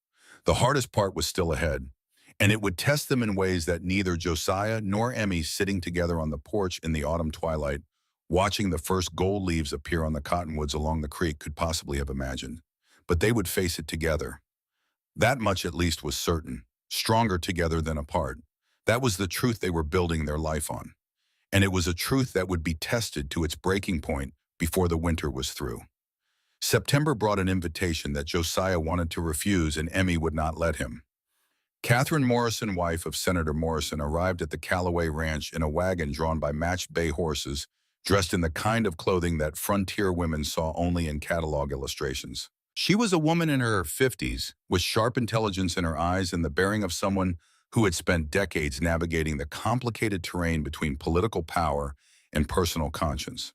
The hardest part was still ahead, and it would test them in ways that neither Josiah nor Emmy, sitting together on the porch in the autumn twilight, watching the first gold leaves appear on the cottonwoods along the creek, could possibly have imagined. But they would face it together. That much at least was certain, stronger together than apart. That was the truth they were building their life on. And it was a truth that would be tested to its breaking point before the winter was through. September brought an invitation that Josiah wanted to refuse, and Emmy would not let him. Catherine Morrison, wife of Senator Morrison, arrived at the Callaway Ranch in a wagon drawn by matched bay horses, dressed in the kind of clothing that frontier women saw only in catalog illustrations. She was a woman in her 50s, with sharp intelligence in her eyes and the bearing of someone who had spent decades navigating the complicated terrain between political power and personal conscience.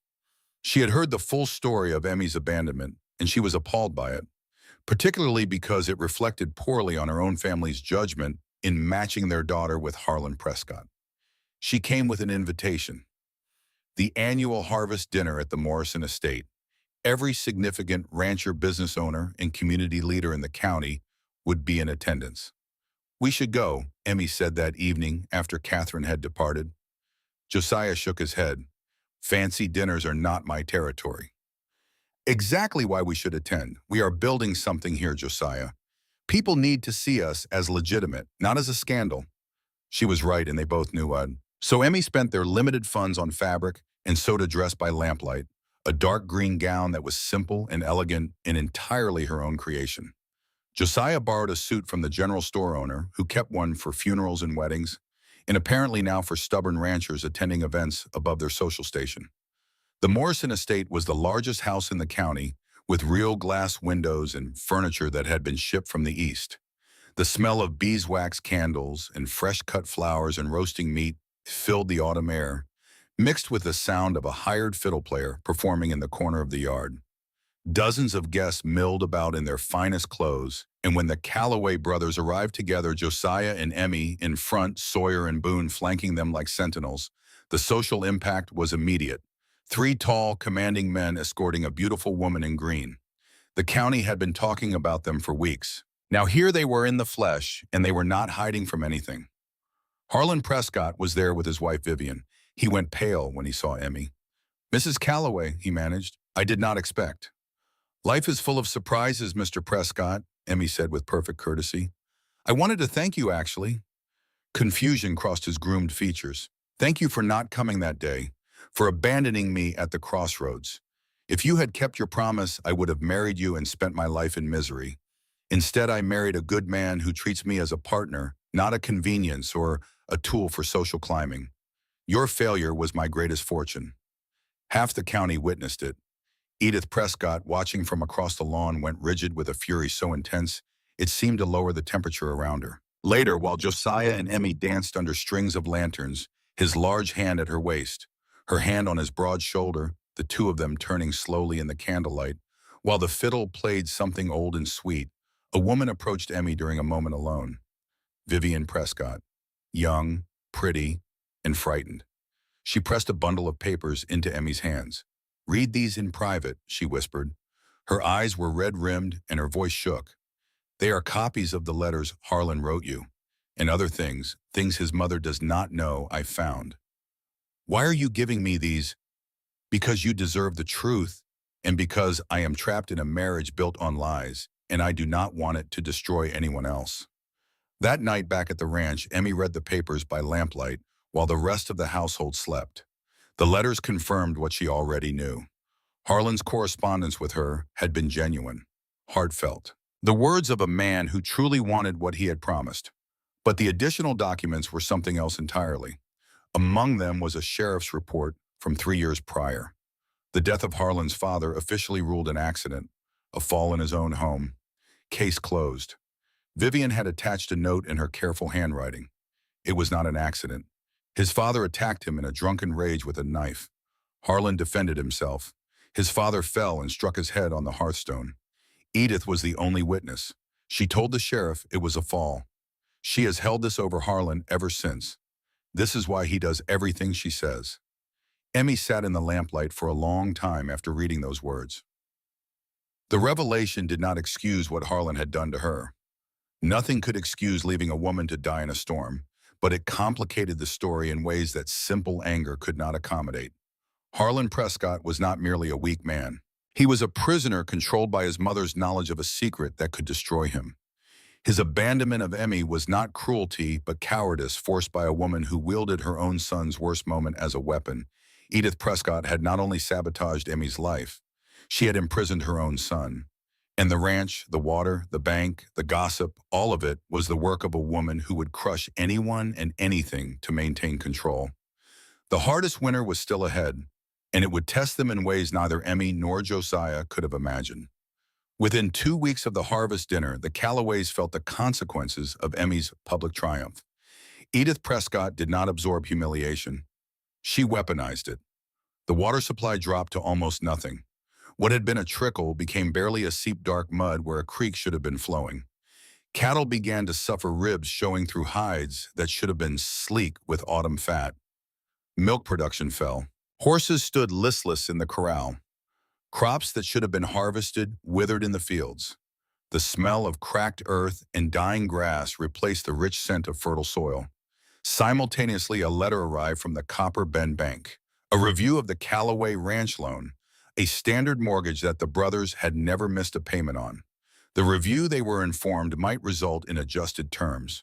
She had heard the full story of Emmy's abandonment, and she was appalled by it, particularly because it reflected poorly on her own family's judgment in matching their daughter with Harlan Prescott. She came with an invitation: the annual harvest dinner at the Morrison estate. Every significant rancher, business owner, and community leader in the county would be in attendance. "We should go," Emmy said that evening after Catherine had departed. Josiah shook his head. "Fancy dinners are not my territory." "Exactly why we should attend. We are building something here, Josiah. People need to see us as legitimate, not as a scandal." She was right, and they both knew it. So Emmy spent their limited funds on fabric and sewed a dress by lamplight, a dark green gown that was simple and elegant and entirely her own creation. Josiah borrowed a suit from the general store owner, who kept one for funerals and weddings, and apparently now for stubborn ranchers attending events above their social station. The Morrison estate was the largest house in the county, with real glass windows and furniture that had been shipped from the east. The smell of beeswax candles and fresh-cut flowers and roasting meat filled the autumn air, mixed with the sound of a hired fiddle player performing in the corner of the yard. Dozens of guests milled about in their finest clothes, and when the Callaway brothers arrived together, Josiah and Emmy in front, Sawyer and Boone flanking them like sentinels, the social impact was immediate. 3 tall, commanding men escorting a beautiful woman in green. The county had been talking about them for weeks. Now here they were in the flesh, and they were not hiding from anything. Harlan Prescott was there with his wife Vivian. He went pale when he saw Emmy. "Mrs. Callaway," he managed, "I did not expect." "Life is full of surprises, Mr. Prescott," Emmy said with perfect courtesy. "I wanted to thank you, actually." Confusion crossed his groomed features. "Thank you for not coming that day, for abandoning me at the crossroads. If you had kept your promise, I would have married you and spent my life in misery. Instead, I married a good man who treats me as a partner, not a convenience or a tool for social climbing. Your failure was my greatest fortune." Half the county witnessed it. Edith Prescott, watching from across the lawn, went rigid with a fury so intense it seemed to lower the temperature around her. Later, while Josiah and Emmy danced under strings of lanterns, his large hand at her waist, her hand on his broad shoulder, the two of them turning slowly in the candlelight, while the fiddle played something old and sweet, a woman approached Emmy during a moment alone. Vivian Prescott, young, pretty, and frightened. She pressed a bundle of papers into Emmy's hands. "Read these in private," she whispered. Her eyes were red-rimmed and her voice shook. "They are copies of the letters Harlan wrote you, and other things his mother does not know I found. Why are you giving me these? Because you deserve the truth, and because I am trapped in a marriage built on lies, and I do not want it to destroy anyone else." That night back at the ranch, Emmy read the papers by lamplight while the rest of the household slept. The letters confirmed what she already knew. Harlan's correspondence with her had been genuine, heartfelt. The words of a man who truly wanted what he had promised. But the additional documents were something else entirely. Among them was a sheriff's report from 3 years prior. The death of Harlan's father, officially ruled an accident, a fall in his own home. Case closed. Vivian had attached a note in her careful handwriting. It was not an accident. His father attacked him in a drunken rage with a knife. Harlan defended himself. His father fell and struck his head on the hearthstone. Edith was the only witness. She told the sheriff it was a fall. She has held this over Harlan ever since. This is why he does everything she says. Emmy sat in the lamplight for a long time after reading those words. The revelation did not excuse what Harlan had done to her. Nothing could excuse leaving a woman to die in a storm, but it complicated the story in ways that simple anger could not accommodate. Harlan Prescott was not merely a weak man. He was a prisoner controlled by his mother's knowledge of a secret that could destroy him. His abandonment of Emmy was not cruelty, but cowardice forced by a woman who wielded her own son's worst moment as a weapon. Edith Prescott had not only sabotaged Emmy's life, she had imprisoned her own son. And the ranch, the water, the bank, the gossip, all of it was the work of a woman who would crush anyone and anything to maintain control. The hardest winter was still ahead, and it would test them in ways neither Emmy nor Josiah could have imagined. Within 2 weeks of the harvest dinner, the Callaways felt the consequences of Emmy's public triumph. Edith Prescott did not absorb humiliation. She weaponized it. The water supply dropped to almost nothing. What had been a trickle became barely a seep-dark mud where a creek should have been flowing. Cattle began to suffer ribs showing through hides that should have been sleek with autumn fat. Milk production fell. Horses stood listless in the corral. Crops that should have been harvested withered in the fields. The smell of cracked earth and dying grass replaced the rich scent of fertile soil. Simultaneously, a letter arrived from the Copper Bend Bank, a review of the Callaway Ranch loan, a standard mortgage that the brothers had never missed a payment on. The review, they were informed, might result in adjusted terms.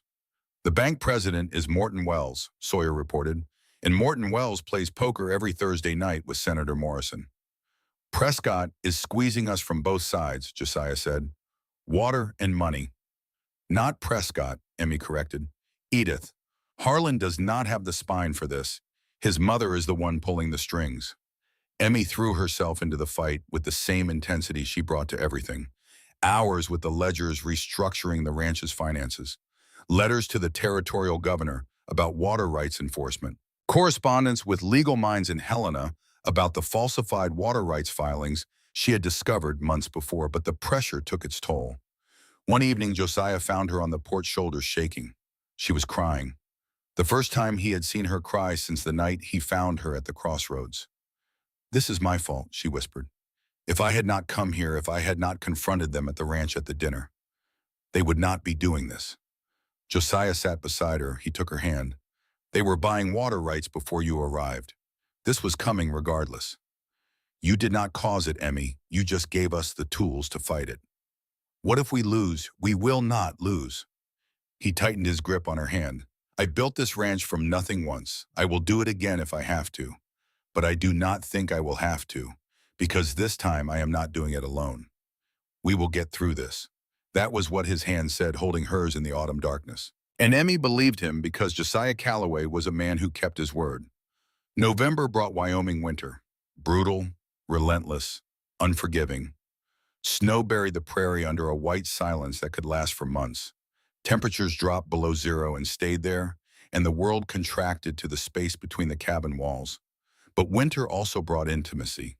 The bank president is Morton Wells, Sawyer reported, and Morton Wells plays poker every Thursday night with Senator Morrison. Prescott is squeezing us from both sides, Josiah said. Water and money. Not Prescott, Emmy corrected. Edith. Harlan does not have the spine for this. His mother is the one pulling the strings. Emmy threw herself into the fight with the same intensity she brought to everything. Hours with the ledgers restructuring the ranch's finances. Letters to the territorial governor about water rights enforcement. Correspondence with legal minds in Helena about the falsified water rights filings she had discovered months before, but the pressure took its toll. One evening, Josiah found her on the porch shoulders shaking. She was crying. The first time he had seen her cry since the night he found her at the crossroads. This is my fault, she whispered. If I had not come here, if I had not confronted them at the ranch at the dinner, they would not be doing this. Josiah sat beside her. He took her hand. They were buying water rights before you arrived. This was coming regardless. You did not cause it, Emmy. You just gave us the tools to fight it. What if we lose? We will not lose. He tightened his grip on her hand. I built this ranch from nothing once. I will do it again if I have to. But I do not think I will have to, because this time I am not doing it alone. We will get through this. That was what his hand said, holding hers in the autumn darkness. And Emmy believed him because Josiah Callaway was a man who kept his word. November brought Wyoming winter. Brutal, relentless, unforgiving. Snow buried the prairie under a white silence that could last for months. Temperatures dropped below zero and stayed there, and the world contracted to the space between the cabin walls. But winter also brought intimacy.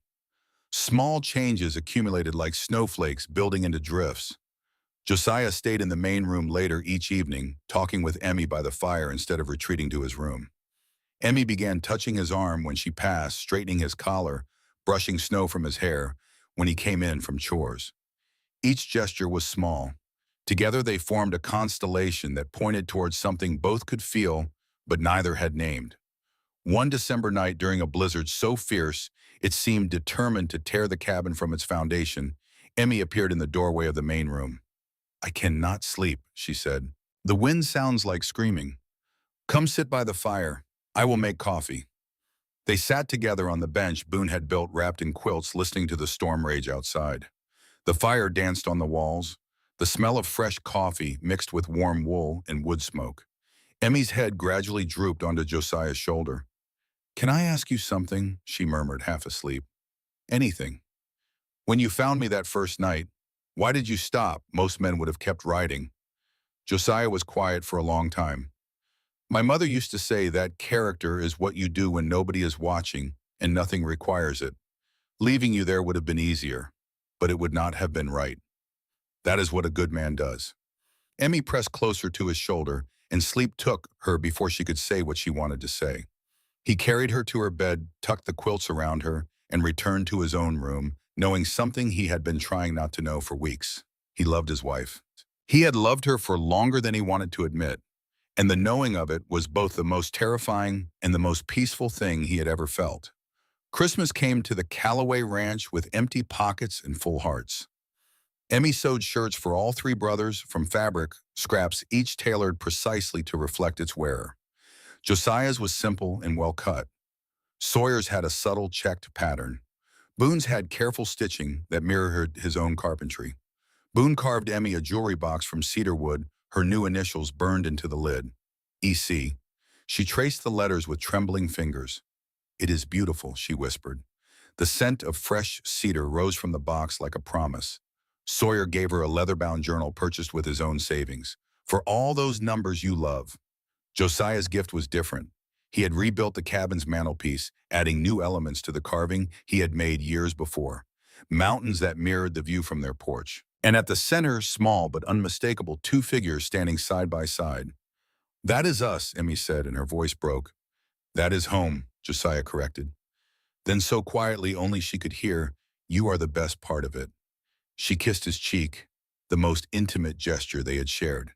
Small changes accumulated like snowflakes building into drifts. Josiah stayed in the main room later each evening, talking with Emmy by the fire instead of retreating to his room. Emmy began touching his arm when she passed, straightening his collar, brushing snow from his hair when he came in from chores. Each gesture was small. Together they formed a constellation that pointed towards something both could feel, but neither had named. One December night during a blizzard so fierce it seemed determined to tear the cabin from its foundation, Emmy appeared in the doorway of the main room. I cannot sleep, she said. The wind sounds like screaming. Come sit by the fire. I will make coffee. They sat together on the bench Boone had built wrapped in quilts, listening to the storm rage outside. The fire danced on the walls, the smell of fresh coffee mixed with warm wool and wood smoke. Emmy's head gradually drooped onto Josiah's shoulder. Can I ask you something? She murmured, half asleep. Anything. When you found me that first night, why did you stop? Most men would have kept writing. Josiah was quiet for a long time. My mother used to say that character is what you do when nobody is watching and nothing requires it. Leaving you there would have been easier, but it would not have been right. That is what a good man does. Emmy pressed closer to his shoulder, and sleep took her before she could say what she wanted to say. He carried her to her bed, tucked the quilts around her, and returned to his own room, knowing something he had been trying not to know for weeks. He loved his wife. He had loved her for longer than he wanted to admit, and the knowing of it was both the most terrifying and the most peaceful thing he had ever felt. Christmas came to the Callaway Ranch with empty pockets and full hearts. Emmy sewed shirts for all three brothers from fabric scraps, each tailored precisely to reflect its wearer. Josiah's was simple and well cut. Sawyer's had a subtle checked pattern. Boone's had careful stitching that mirrored his own carpentry. Boone carved Emmy a jewelry box from cedar wood, her new initials burned into the lid. E.C. She traced the letters with trembling fingers. "It is beautiful," she whispered. The scent of fresh cedar rose from the box like a promise. Sawyer gave her a leather-bound journal purchased with his own savings. "For all those numbers you love." Josiah's gift was different. He had rebuilt the cabin's mantelpiece, adding new elements to the carving he had made years before. Mountains that mirrored the view from their porch. And at the center, small but unmistakable, two figures standing side by side. "That is us," Emmy said, and her voice broke. "That is home," Josiah corrected. Then so quietly only she could hear, "You are the best part of it." She kissed his cheek, the most intimate gesture they had shared,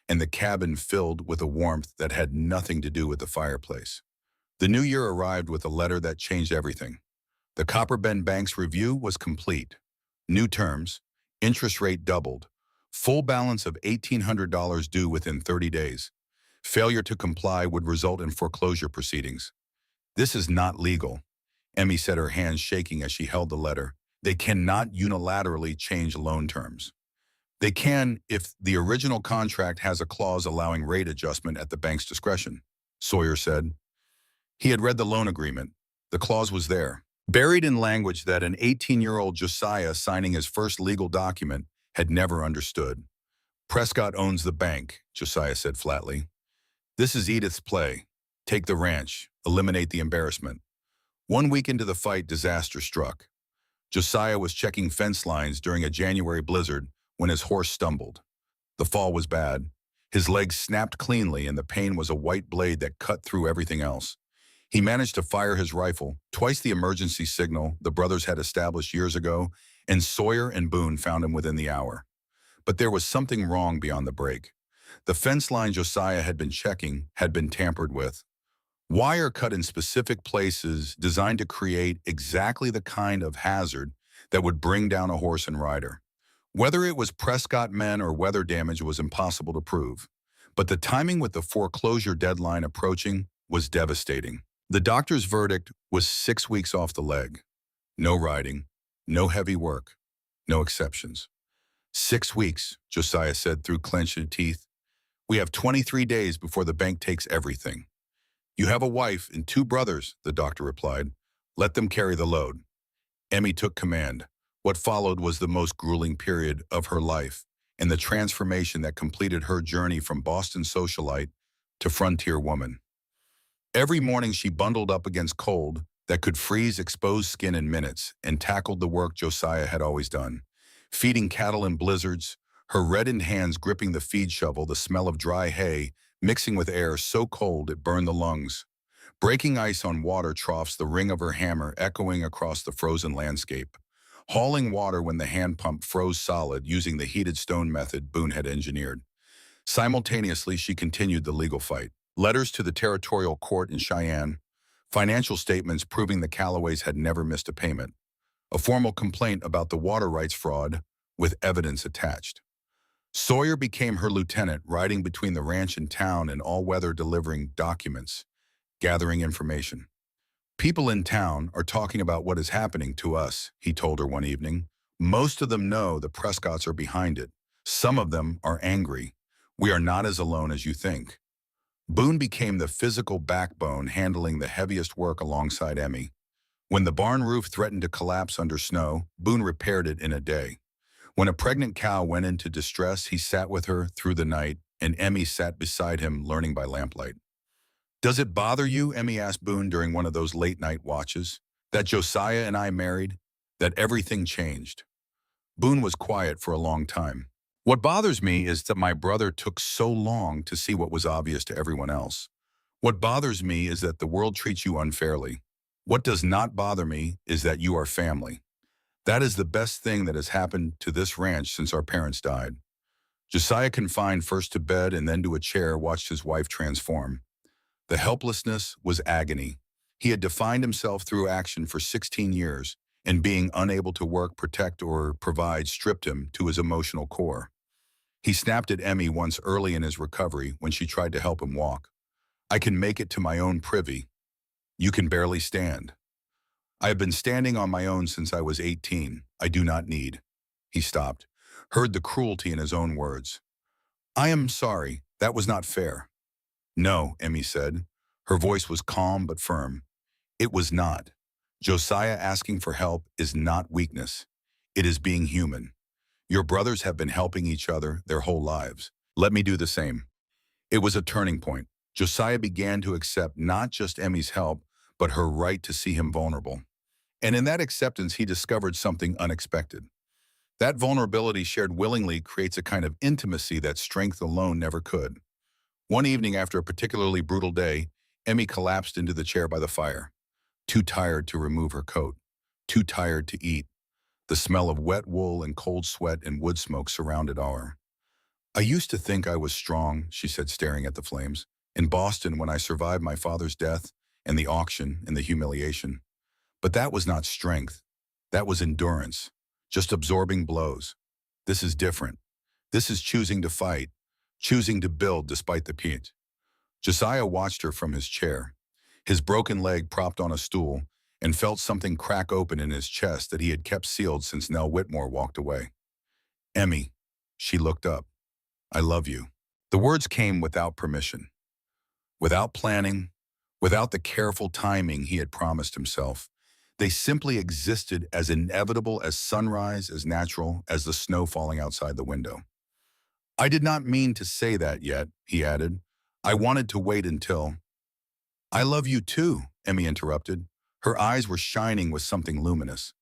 and the cabin filled with a warmth that had nothing to do with the fireplace. The new year arrived with a letter that changed everything. The Copper Bend Bank's review was complete. New terms, interest rate doubled, full balance of $1,800 due within 30 days. Failure to comply would result in foreclosure proceedings. "This is not legal," Emmy said, her hands shaking as she held the letter. "They cannot unilaterally change loan terms." "They can if the original contract has a clause allowing rate adjustment at the bank's discretion," Sawyer said. He had read the loan agreement. The clause was there, buried in language that an 18-year-old Josiah signing his first legal document had never understood. "Prescott owns the bank," Josiah said flatly. "This is Edith's play. Take the ranch, eliminate the embarrassment." 1 week into the fight, disaster struck. Josiah was checking fence lines during a January blizzard when his horse stumbled. The fall was bad. His legs snapped cleanly and the pain was a white blade that cut through everything else. He managed to fire his rifle, twice the emergency signal the brothers had established years ago, and Sawyer and Boone found him within the hour. But there was something wrong beyond the break. The fence line Josiah had been checking had been tampered with. Wire cut in specific places designed to create exactly the kind of hazard that would bring down a horse and rider. Whether it was Prescott men or weather damage was impossible to prove. But the timing with the foreclosure deadline approaching was devastating. The doctor's verdict was 6 weeks off the leg. No riding, no heavy work, no exceptions. 6 weeks, Josiah said through clenched teeth. "We have 23 days before the bank takes everything." "You have a wife and 2 brothers, the doctor replied. "Let them carry the load." Emmy took command. What followed was the most grueling period of her life, and the transformation that completed her journey from Boston socialite to frontier woman. Every morning she bundled up against cold that could freeze exposed skin in minutes and tackled the work Josiah had always done. Feeding cattle in blizzards, her reddened hands gripping the feed shovel, the smell of dry hay mixing with air so cold it burned the lungs. Breaking ice on water troughs, the ring of her hammer echoing across the frozen landscape. Hauling water when the hand pump froze solid using the heated stone method Boone had engineered. Simultaneously, she continued the legal fight. Letters to the territorial court in Cheyenne, financial statements proving the Callaways had never missed a payment, a formal complaint about the water rights fraud with evidence attached. Sawyer became her lieutenant, riding between the ranch and town in all weather, delivering documents, gathering information. "People in town are talking about what is happening to us," he told her one evening. "Most of them know the Prescotts are behind it. Some of them are angry. We are not as alone as you think." Boone became the physical backbone, handling the heaviest work alongside Emmy. When the barn roof threatened to collapse under snow, Boone repaired it in a day. When a pregnant cow went into distress, he sat with her through the night, and Emmy sat beside him, learning by lamplight. "Does it bother you," Emmy asked Boone during one of those late-night watches, "that Josiah and I married? that everything changed. Boone was quiet for a long time. What bothers me is that my brother took so long to see what was obvious to everyone else. What bothers me is that the world treats you unfairly. What does not bother me is that you are family. That is the best thing that has happened to this ranch since our parents died. Josiah, confined first to bed and then to a chair, watched his wife transform. The helplessness was agony. He had defined himself through action for 16 years, and being unable to work, protect, or provide stripped him to his emotional core. He snapped at Emmy once early in his recovery when she tried to help him walk. "I can make it to my own privy. You can barely stand." "I have been standing on my own since I was 18. I do not need." He stopped, heard the cruelty in his own words. "I am sorry. That was not fair." "No," Emmy said. Her voice was calm but firm. "It was not. Josiah asking for help is not weakness. It is being human. Your brothers have been helping each other their whole lives. Let me do the same." It was a turning point. Josiah began to accept not just Emmy's help, but her right to see him vulnerable. And in that acceptance, he discovered something unexpected. That vulnerability shared willingly creates a kind of intimacy that strength alone never could. One evening after a particularly brutal day, Emmy collapsed into the chair by the fire, too tired to remove her coat, too tired to eat. The smell of wet wool and cold sweat and wood smoke surrounded her. "I used to think I was strong," she said, staring at the flames. "In Boston, when I survived my father's death and the auction and the humiliation. But that was not strength. That was endurance, just absorbing blows. This is different. This is choosing to fight, choosing to build despite the pain." Josiah watched her from his chair, his broken leg propped on a stool, and felt something crack open in his chest that he had kept sealed since Nell Whitmore walked away. "Emmy," she looked up. "I love you." The words came without permission, without planning, without the careful timing he had promised himself. They simply existed, as inevitable as sunrise, as natural as the snow falling outside the window. "I did not mean to say that yet," he added. "I wanted to wait until—" "I love you too," Emmy interrupted. Her eyes were shining with something luminous.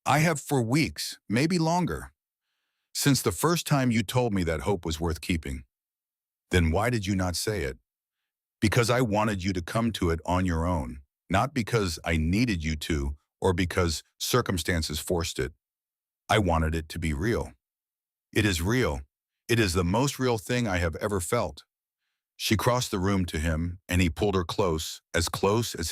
"I have for weeks, maybe longer. Since the first time you told me that hope was worth keeping." "Then why did you not say it?" "Because I wanted you to come to it on your own, not because I needed you to or because circumstances forced it. I wanted it to be real." "It is real. It is the most real thing I have ever felt." She crossed the room to him, and he pulled her close as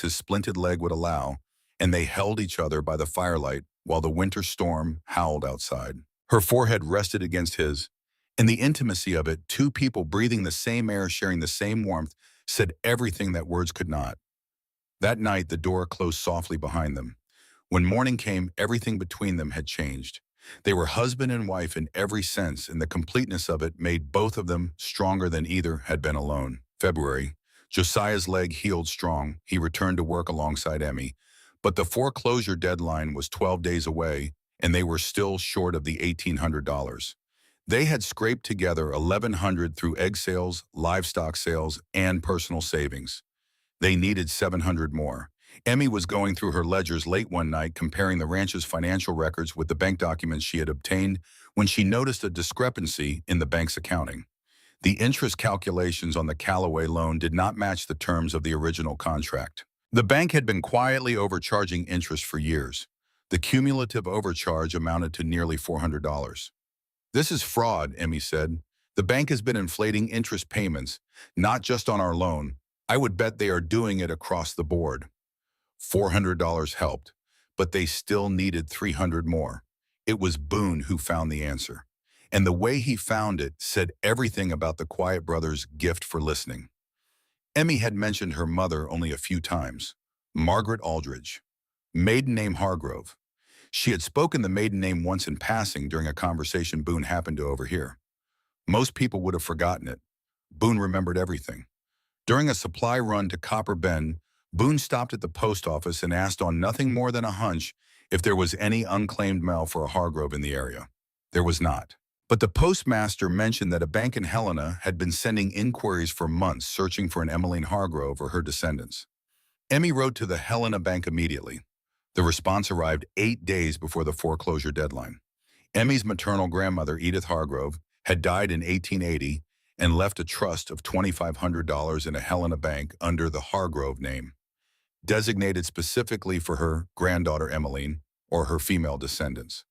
his splinted leg would allow, and they held each other by the firelight while the winter storm howled outside. Her forehead rested against his, and the intimacy of it, two people breathing the same air, sharing the same warmth, said everything that words could not. That night, the door closed softly behind them. When morning came, everything between them had changed. They were husband and wife in every sense, and the completeness of it made both of them stronger than either had been alone. February. Josiah's leg healed strong. He returned to work alongside Emmy. But the foreclosure deadline was 12 days away, and they were still short of the $1,800. They had scraped together $1,100 through egg sales, livestock sales, and personal savings. They needed $700 more. Emmy was going through her ledgers late one night, comparing the ranch's financial records with the bank documents she had obtained, when she noticed a discrepancy in the bank's accounting. The interest calculations on the Callaway loan did not match the terms of the original contract. The bank had been quietly overcharging interest for years. The cumulative overcharge amounted to nearly $400. "This is fraud," Emmy said. "The bank has been inflating interest payments, not just on our loan. I would bet they are doing it across the board." $400 helped, but they still needed $300 more. It was Boone who found the answer. And the way he found it said everything about the Quiet brothers' gift for listening. Emmy had mentioned her mother only a few times. Margaret Aldridge. Maiden name Hargrove. She had spoken the maiden name once in passing during a conversation Boone happened to overhear. Most people would have forgotten it. Boone remembered everything. During a supply run to Copper Bend, Boone stopped at the post office and asked on nothing more than a hunch if there was any unclaimed mail for a Hargrove in the area. There was not. But the postmaster mentioned that a bank in Helena had been sending inquiries for months searching for an Emmeline Hargrove or her descendants. Emmy wrote to the Helena Bank immediately. The response arrived 8 days before the foreclosure deadline. Emmy's maternal grandmother, Edith Hargrove, had died in 1880 and left a trust of $2,500 in a Helena bank under the Hargrove name, designated specifically for her granddaughter Emmeline or her female descendants.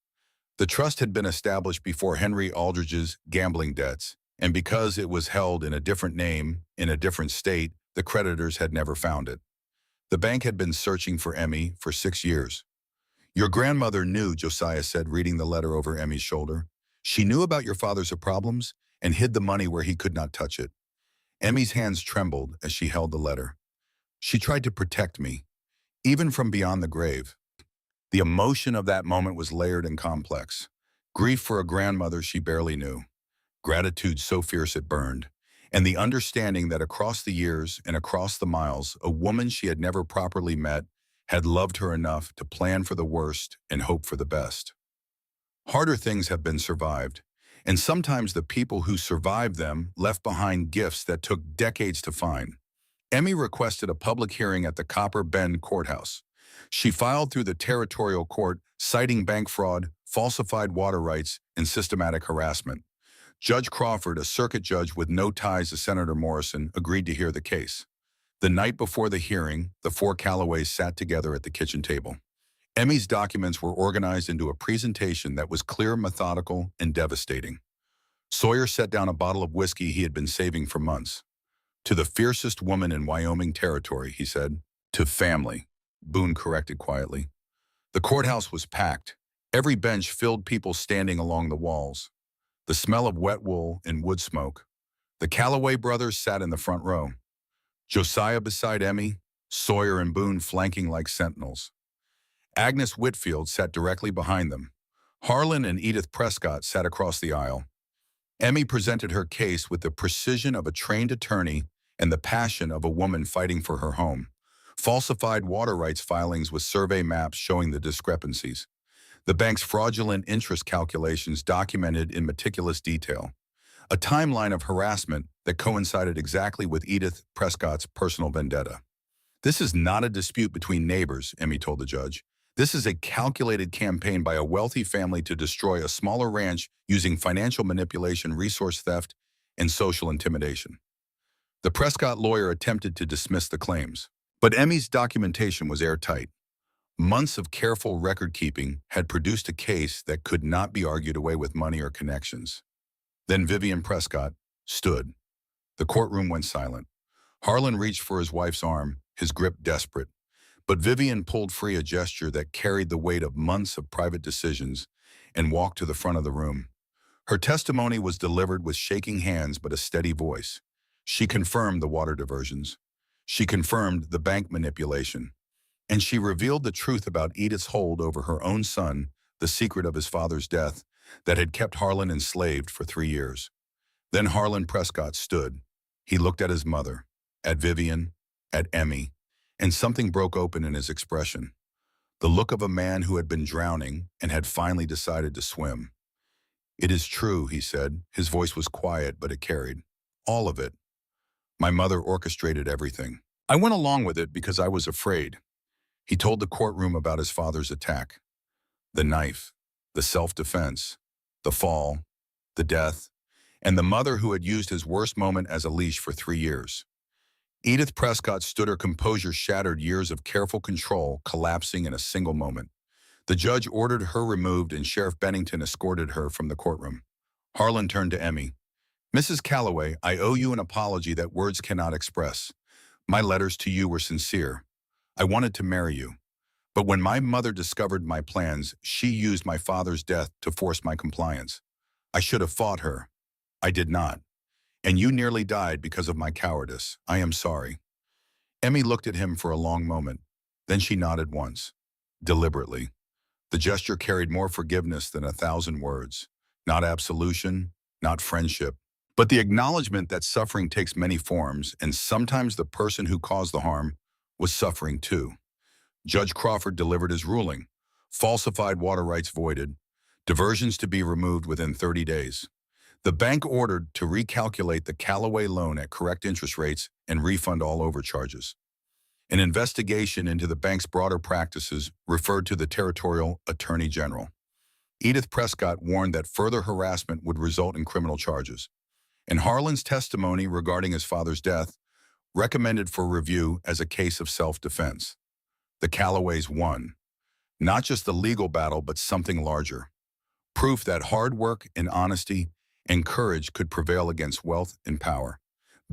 The trust had been established before Henry Aldridge's gambling debts, and because it was held in a different name, in a different state, the creditors had never found it. The bank had been searching for Emmy for 6 years. Your grandmother knew, Josiah said, reading the letter over Emmy's shoulder. She knew about your father's problems and hid the money where he could not touch it. Emmy's hands trembled as she held the letter. She tried to protect me, even from beyond the grave. The emotion of that moment was layered and complex. Grief for a grandmother she barely knew, gratitude so fierce it burned, and the understanding that across the years and across the miles, a woman she had never properly met had loved her enough to plan for the worst and hope for the best. Harder things have been survived, and sometimes the people who survived them left behind gifts that took decades to find. Emmy requested a public hearing at the Copper Bend courthouse. She filed through the territorial court, citing bank fraud, falsified water rights, and systematic harassment. Judge Crawford, a circuit judge with no ties to Senator Morrison, agreed to hear the case. The night before the hearing, the four Callaways sat together at the kitchen table. Emmy's documents were organized into a presentation that was clear, methodical, and devastating. Sawyer set down a bottle of whiskey he had been saving for months. "To the fiercest woman in Wyoming territory," he said. "To family," Boone corrected quietly. The courthouse was packed. Every bench filled, people standing along the walls. The smell of wet wool and wood smoke. The Callaway brothers sat in the front row. Josiah beside Emmy, Sawyer and Boone flanking like sentinels. Agnes Whitfield sat directly behind them. Harlan and Edith Prescott sat across the aisle. Emmy presented her case with the precision of a trained attorney and the passion of a woman fighting for her home. Falsified water rights filings with survey maps showing the discrepancies. The bank's fraudulent interest calculations documented in meticulous detail. A timeline of harassment that coincided exactly with Edith Prescott's personal vendetta. "This is not a dispute between neighbors," Emmy told the judge. "This is a calculated campaign by a wealthy family to destroy a smaller ranch using financial manipulation, resource theft, and social intimidation." The Prescott lawyer attempted to dismiss the claims, but Emmy's documentation was airtight. Months of careful record-keeping had produced a case that could not be argued away with money or connections. Then Vivian Prescott stood. The courtroom went silent. Harlan reached for his wife's arm, his grip desperate. But Vivian pulled free, a gesture that carried the weight of months of private decisions, and walked to the front of the room. Her testimony was delivered with shaking hands but a steady voice. She confirmed the water diversions. She confirmed the bank manipulation. And she revealed the truth about Edith's hold over her own son, the secret of his father's death that had kept Harlan enslaved for 3 years. Then Harlan Prescott stood. He looked at his mother, at Vivian, at Emmy, and something broke open in his expression. The look of a man who had been drowning and had finally decided to swim. "It is true," he said. His voice was quiet, but it carried. "All of it. My mother orchestrated everything. I went along with it because I was afraid." He told the courtroom about his father's attack. The knife, the self-defense, the fall, the death, and the mother who had used his worst moment as a leash for 3 years. Edith Prescott stood, her composure shattered, years of careful control collapsing in a single moment. The judge ordered her removed and Sheriff Bennington escorted her from the courtroom. Harlan turned to Emmy. "Mrs. Callaway, I owe you an apology that words cannot express. My letters to you were sincere. I wanted to marry you. But when my mother discovered my plans, she used my father's death to force my compliance. I should have fought her. I did not. And you nearly died because of my cowardice. I am sorry." Emmy looked at him for a long moment. Then she nodded once, deliberately. The gesture carried more forgiveness than 1,000 words. Not absolution, not friendship, but the acknowledgement that suffering takes many forms, and sometimes the person who caused the harm was suffering too. Judge Crawford delivered his ruling. Falsified water rights voided. Diversions to be removed within 30 days. The bank ordered to recalculate the Callaway loan at correct interest rates and refund all overcharges. An investigation into the bank's broader practices referred to the Territorial Attorney General. Edith Prescott warned that further harassment would result in criminal charges, and Harlan's testimony regarding his father's death recommended for review as a case of self-defense. The Callaways won, not just the legal battle, but something larger. Proof that hard work and honesty and courage could prevail against wealth and power.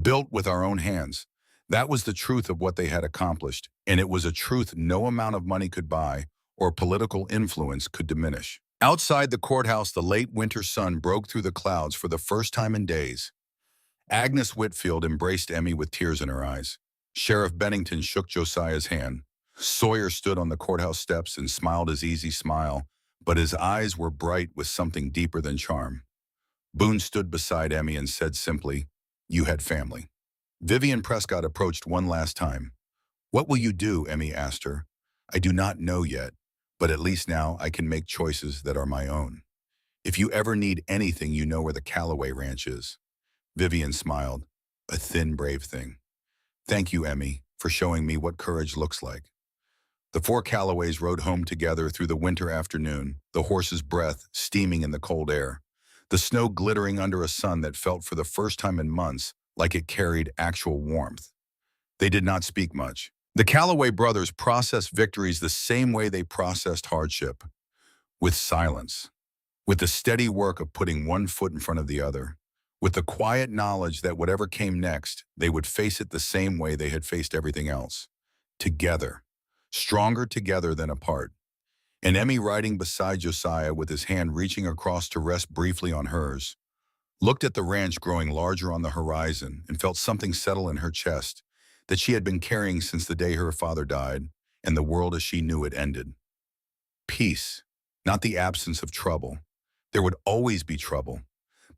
Built with our own hands. That was the truth of what they had accomplished, and it was a truth no amount of money could buy or political influence could diminish. Outside the courthouse, the late winter sun broke through the clouds for the first time in days. Agnes Whitfield embraced Emmy with tears in her eyes. Sheriff Bennington shook Josiah's hand. Sawyer stood on the courthouse steps and smiled his easy smile, but his eyes were bright with something deeper than charm. Boone stood beside Emmy and said simply, "You had family." Vivian Prescott approached one last time. "What will you do?" Emmy asked her. "I do not know yet, but at least now I can make choices that are my own. If you ever need anything, you know where the Callaway Ranch is." Vivian smiled, a thin, brave thing. "Thank you, Emmy, for showing me what courage looks like." The four Callaways rode home together through the winter afternoon, the horse's breath steaming in the cold air, the snow glittering under a sun that felt for the first time in months like it carried actual warmth. They did not speak much. The Callaway brothers processed victories the same way they processed hardship, with silence, with the steady work of putting one foot in front of the other, with the quiet knowledge that whatever came next, they would face it the same way they had faced everything else. Together. Stronger together than apart. And Emmy, riding beside Josiah with his hand reaching across to rest briefly on hers, looked at the ranch growing larger on the horizon and felt something settle in her chest that she had been carrying since the day her father died and the world as she knew it ended. Peace, not the absence of trouble. There would always be trouble,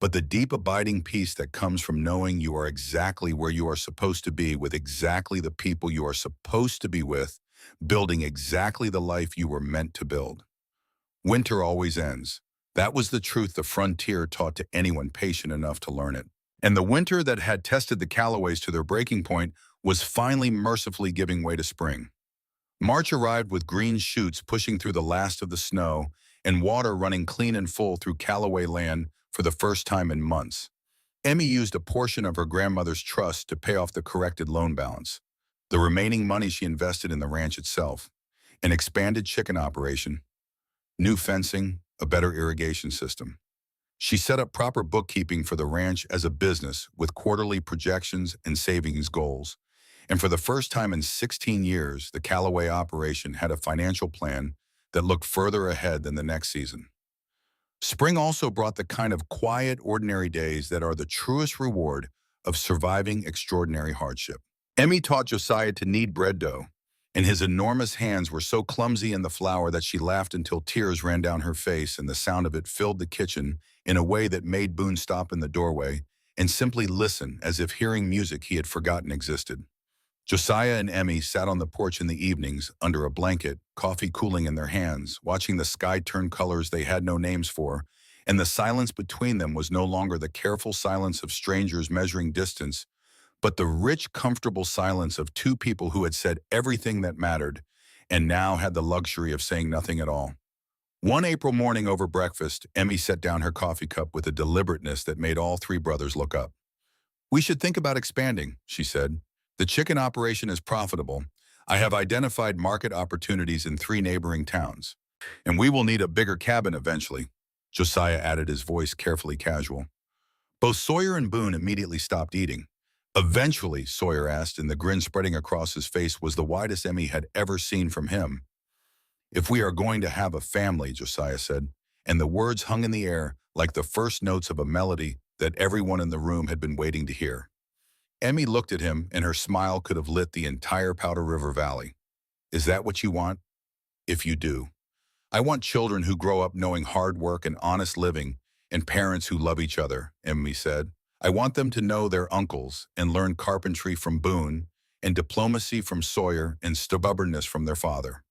but the deep abiding peace that comes from knowing you are exactly where you are supposed to be with exactly the people you are supposed to be with, building exactly the life you were meant to build. Winter always ends. That was the truth the frontier taught to anyone patient enough to learn it. And the winter that had tested the Callaways to their breaking point was finally mercifully giving way to spring. March arrived with green shoots pushing through the last of the snow and water running clean and full through Callaway land for the first time in months. Emmy used a portion of her grandmother's trust to pay off the corrected loan balance. The remaining money she invested in the ranch itself, an expanded chicken operation, new fencing, a better irrigation system. She set up proper bookkeeping for the ranch as a business with quarterly projections and savings goals. And for the first time in 16 years, the Callaway operation had a financial plan that looked further ahead than the next season. Spring also brought the kind of quiet, ordinary days that are the truest reward of surviving extraordinary hardship. Emmy taught Josiah to knead bread dough, and his enormous hands were so clumsy in the flour that she laughed until tears ran down her face and the sound of it filled the kitchen in a way that made Boone stop in the doorway and simply listen as if hearing music he had forgotten existed. Josiah and Emmy sat on the porch in the evenings under a blanket, coffee cooling in their hands, watching the sky turn colors they had no names for, and the silence between them was no longer the careful silence of strangers measuring distance, but the rich, comfortable silence of two people who had said everything that mattered and now had the luxury of saying nothing at all. One April morning over breakfast, Emmy set down her coffee cup with a deliberateness that made all three brothers look up. "We should think about expanding," she said. "The chicken operation is profitable. I have identified market opportunities in 3 neighboring towns. And we will need a bigger cabin eventually." Josiah added, his voice carefully casual. Both Sawyer and Boone immediately stopped eating. "Eventually," Sawyer asked, and the grin spreading across his face was the widest Emmy had ever seen from him. "If we are going to have a family," Josiah said, and the words hung in the air like the first notes of a melody that everyone in the room had been waiting to hear. Emmy looked at him, and her smile could have lit the entire Powder River Valley. "Is that what you want? If you do. I want children who grow up knowing hard work and honest living and parents who love each other," Emmy said. "I want them to know their uncles and learn carpentry from Boone and diplomacy from Sawyer and stubbornness from their father."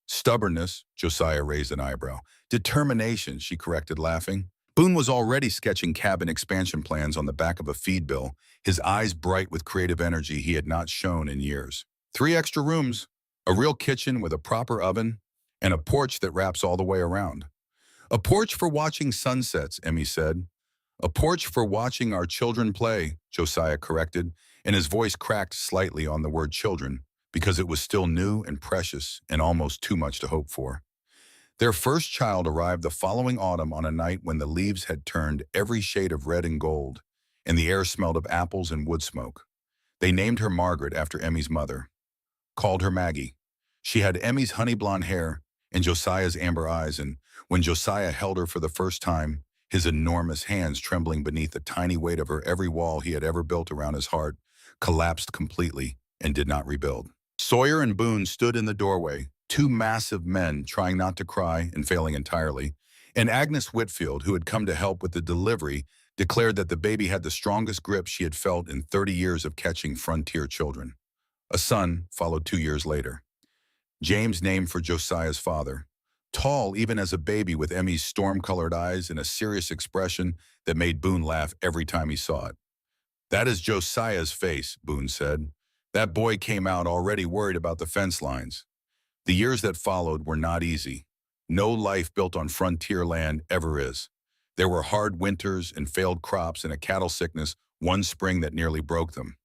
"Stubbornness," Josiah raised an eyebrow. "Determination," she corrected, laughing. Boone was already sketching cabin expansion plans on the back of a feed bill, his eyes bright with creative energy he had not shown in years. 3 extra rooms, a real kitchen with a proper oven, and a porch that wraps all the way around. A porch for watching sunsets, Emmy said. A porch for watching our children play, Josiah corrected, and his voice cracked slightly on the word children because it was still new and precious and almost too much to hope for. Their first child arrived the following autumn on a night when the leaves had turned every shade of red and gold, and the air smelled of apples and wood smoke. They named her Margaret after Emmy's mother, called her Maggie. She had Emmy's honey blonde hair and Josiah's amber eyes, and when Josiah held her for the first time, his enormous hands trembling beneath the tiny weight of her, every wall he had ever built around his heart collapsed completely and did not rebuild. Sawyer and Boone stood in the doorway, two massive men trying not to cry and failing entirely, and Agnes Whitfield, who had come to help with the delivery, declared that the baby had the strongest grip she had felt in 30 years of catching frontier children. A son followed 2 years later. James, named for Josiah's father. Tall even as a baby with Emmy's storm-colored eyes and a serious expression that made Boone laugh every time he saw it. "That is Josiah's face," Boone said. "That boy came out already worried about the fence lines." The years that followed were not easy. No life built on frontier land ever is. There were hard winters and failed crops and a cattle sickness one spring that nearly broke them.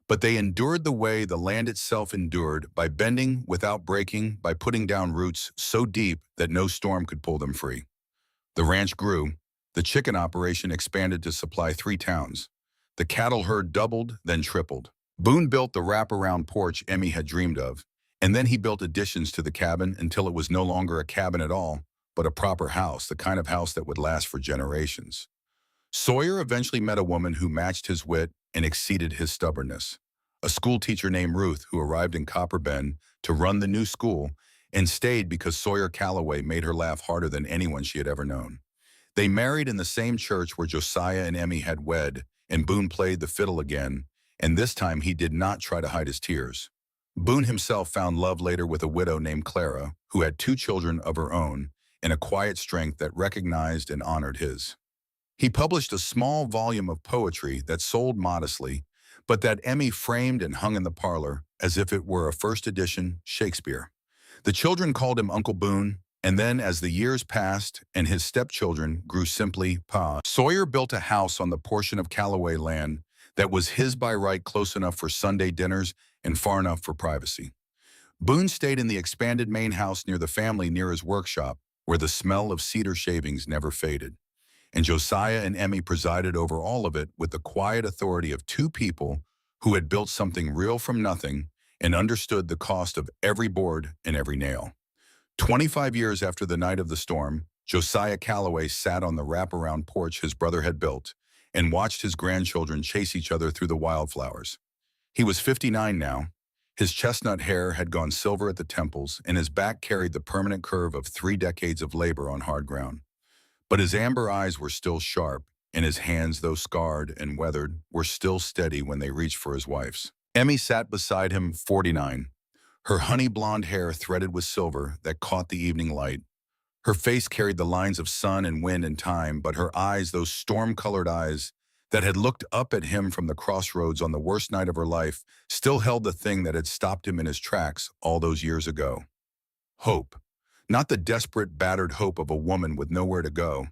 But they endured the way the land itself endured, by bending without breaking, by putting down roots so deep that no storm could pull them free. The ranch grew. The chicken operation expanded to supply 3 towns. The cattle herd doubled, then tripled. Boone built the wraparound porch Emmy had dreamed of, and then he built additions to the cabin until it was no longer a cabin at all, but a proper house, the kind of house that would last for generations. Sawyer eventually met a woman who matched his wit and exceeded his stubbornness. A school teacher named Ruth, who arrived in Copper Bend to run the new school and stayed because Sawyer Calloway made her laugh harder than anyone she had ever known. They married in the same church where Josiah and Emmy had wed, and Boone played the fiddle again, and this time he did not try to hide his tears. Boone himself found love later with a widow named Clara, who had 2 children of her own and a quiet strength that recognized and honored his. He published a small volume of poetry that sold modestly, but that Emmy framed and hung in the parlor as if it were a first edition Shakespeare. The children called him Uncle Boone, and then as the years passed and his stepchildren grew simply Pa, Sawyer built a house on the portion of Callaway land that was his by right, close enough for Sunday dinners and far enough for privacy. Boone stayed in the expanded main house near the family near his workshop, where the smell of cedar shavings never faded. And Josiah and Emmy presided over all of it with the quiet authority of 2 people who had built something real from nothing and understood the cost of every board and every nail. 25 years after the night of the storm, Josiah Calloway sat on the wraparound porch his brother had built and watched his grandchildren chase each other through the wildflowers. He was 59 now. His chestnut hair had gone silver at the temples, and his back carried the permanent curve of 3 decades of labor on hard ground. But his amber eyes were still sharp, and his hands, though scarred and weathered, were still steady when they reached for his wife's. Emmy sat beside him, 49, her honey blonde hair threaded with silver that caught the evening light. Her face carried the lines of sun and wind and time, but her eyes, those storm-colored eyes that had looked up at him from the crossroads on the worst night of her life, still held the thing that had stopped him in his tracks all those years ago. Hope. Not the desperate, battered hope of a woman with nowhere to go,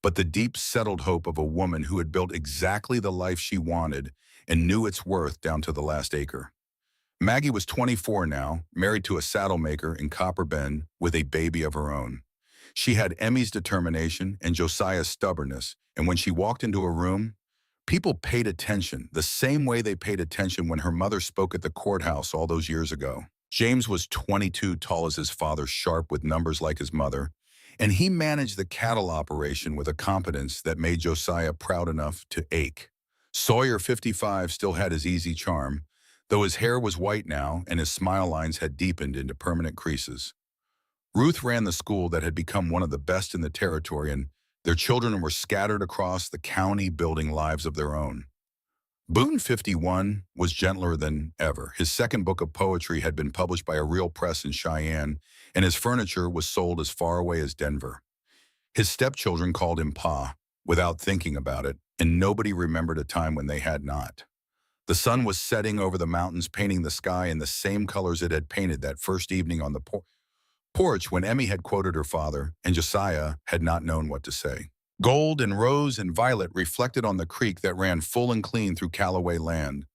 but the deep, settled hope of a woman who had built exactly the life she wanted and knew its worth down to the last acre. Maggie was 24 now, married to a saddle maker in Copper Bend with a baby of her own. She had Emmy's determination and Josiah's stubbornness, and when she walked into a room, people paid attention the same way they paid attention when her mother spoke at the courthouse all those years ago. James was 22, tall as his father, sharp with numbers like his mother, and he managed the cattle operation with a competence that made Josiah proud enough to ache. Sawyer, 55, still had his easy charm, though his hair was white now and his smile lines had deepened into permanent creases. Ruth ran the school that had become one of the best in the territory, and their children were scattered across the county building lives of their own. Boone, 51, was gentler than ever. His second book of poetry had been published by a real press in Cheyenne, and his furniture was sold as far away as Denver. His stepchildren called him Pa, without thinking about it, and nobody remembered a time when they had not. The sun was setting over the mountains, painting the sky in the same colors it had painted that first evening on the porch when Emmy had quoted her father and Josiah had not known what to say. Gold and rose and violet reflected on the creek that ran full and clean through Callaway land,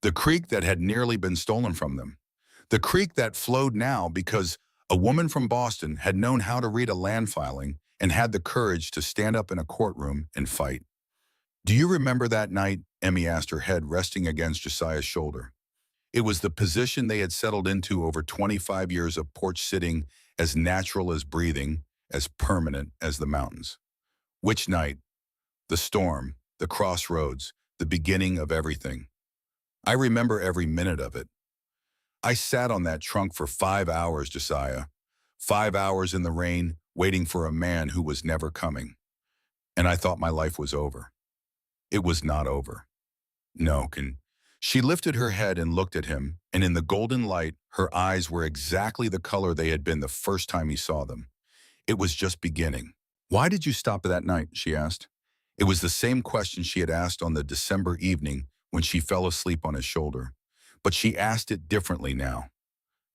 the creek that had nearly been stolen from them, the creek that flowed now because a woman from Boston had known how to read a land filing and had the courage to stand up in a courtroom and fight. "Do you remember that night?" Emmy asked, her head resting against Josiah's shoulder. It was the position they had settled into over 25 years of porch sitting, as natural as breathing, as permanent as the mountains. Which night? The storm, the crossroads, the beginning of everything. I remember every minute of it. I sat on that trunk for 5 hours, Josiah. 5 hours in the rain, waiting for a man who was never coming. And I thought my life was over. It was not over. No, She lifted her head and looked at him, and in the golden light, her eyes were exactly the color they had been the first time he saw them. It was just beginning. "Why did you stop that night?" she asked. It was the same question she had asked on the December evening when she fell asleep on his shoulder. But she asked it differently now.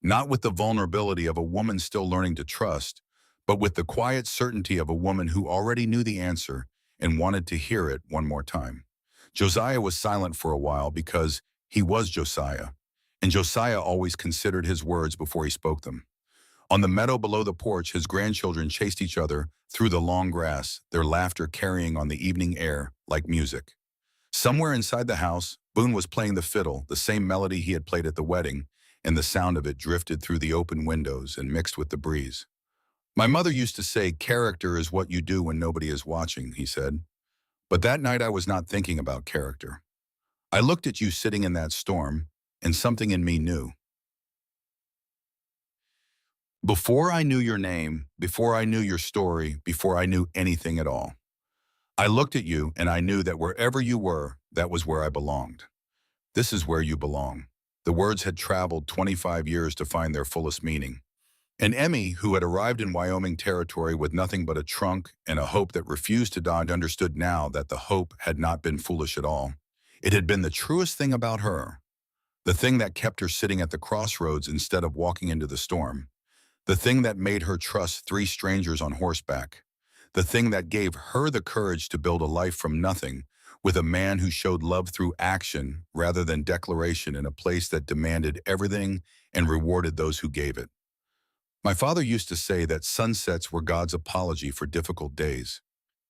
Not with the vulnerability of a woman still learning to trust, but with the quiet certainty of a woman who already knew the answer and wanted to hear it one more time. Josiah was silent for a while because he was Josiah, and Josiah always considered his words before he spoke them. On the meadow below the porch, his grandchildren chased each other through the long grass, their laughter carrying on the evening air like music. Somewhere inside the house, Boone was playing the fiddle, the same melody he had played at the wedding, and the sound of it drifted through the open windows and mixed with the breeze. "My mother used to say, 'Character is what you do when nobody is watching,'" he said. "But that night I was not thinking about character. I looked at you sitting in that storm, and something in me knew. Before I knew your name, before I knew your story, before I knew anything at all, I looked at you and I knew that wherever you were, that was where I belonged. This is where you belong." The words had traveled 25 years to find their fullest meaning. And Emmy, who had arrived in Wyoming territory with nothing but a trunk and a hope that refused to die, understood now that the hope had not been foolish at all. It had been the truest thing about her, the thing that kept her sitting at the crossroads instead of walking into the storm, the thing that made her trust three strangers on horseback, the thing that gave her the courage to build a life from nothing with a man who showed love through action rather than declaration in a place that demanded everything and rewarded those who gave it. "My father used to say that sunsets were God's apology for difficult days,"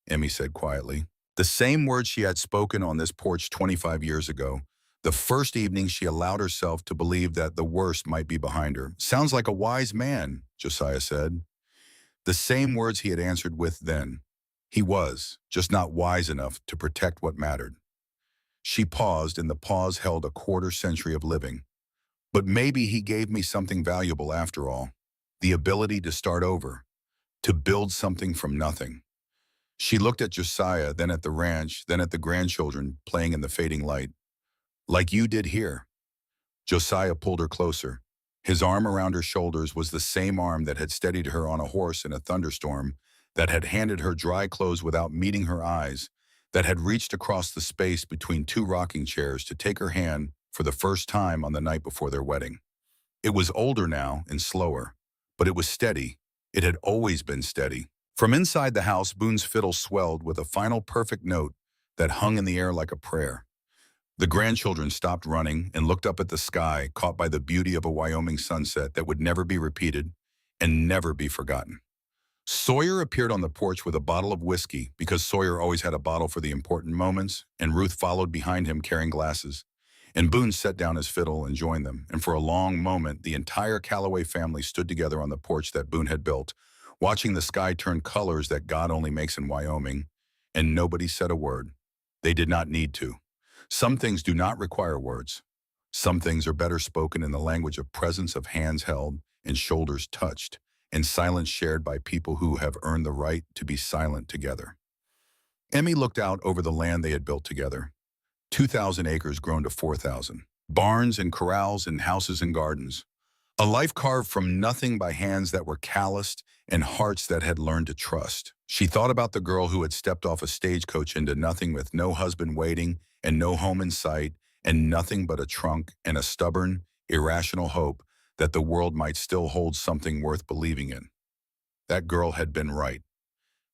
Emmy said quietly. The same words she had spoken on this porch 25 years ago, the first evening she allowed herself to believe that the worst might be behind her. "Sounds like a wise man," Josiah said. The same words he had answered with then. He was, just not wise enough to protect what mattered. She paused, and the pause held a quarter-century of living. "But maybe he gave me something valuable after all. The ability to start over, to build something from nothing." She looked at Josiah, then at the ranch, then at the grandchildren playing in the fading light. "Like you did here." Josiah pulled her closer. His arm around her shoulders was the same arm that had steadied her on a horse in a thunderstorm, that had handed her dry clothes without meeting her eyes, that had reached across the space between two rocking chairs to take her hand for the first time on the night before their wedding. It was older now and slower, but it was steady. It had always been steady. From inside the house, Boone's fiddle swelled with a final perfect note that hung in the air like a prayer. The grandchildren stopped running and looked up at the sky, caught by the beauty of a Wyoming sunset that would never be repeated and never be forgotten. Sawyer appeared on the porch with a bottle of whiskey, because Sawyer always had a bottle for the important moments, and Ruth followed behind him carrying glasses. And Boone set down his fiddle and joined them, and for a long moment the entire Callaway family stood together on the porch that Boone had built, watching the sky turn colors that God only makes in Wyoming, and nobody said a word. They did not need to. Some things do not require words. Some things are better spoken in the language of presence, of hands held and shoulders touched, and silence shared by people who have earned the right to be silent together. Emmy looked out over the land they had built together. 2,000 acres grown to 4,000. Barns and corrals and houses and gardens. A life carved from nothing by hands that were calloused and hearts that had learned to trust. She thought about the girl who had stepped off a stagecoach into nothing with no husband waiting and no home in sight, and nothing but a trunk and a stubborn, irrational hope that the world might still hold something worth believing in. That girl had been right.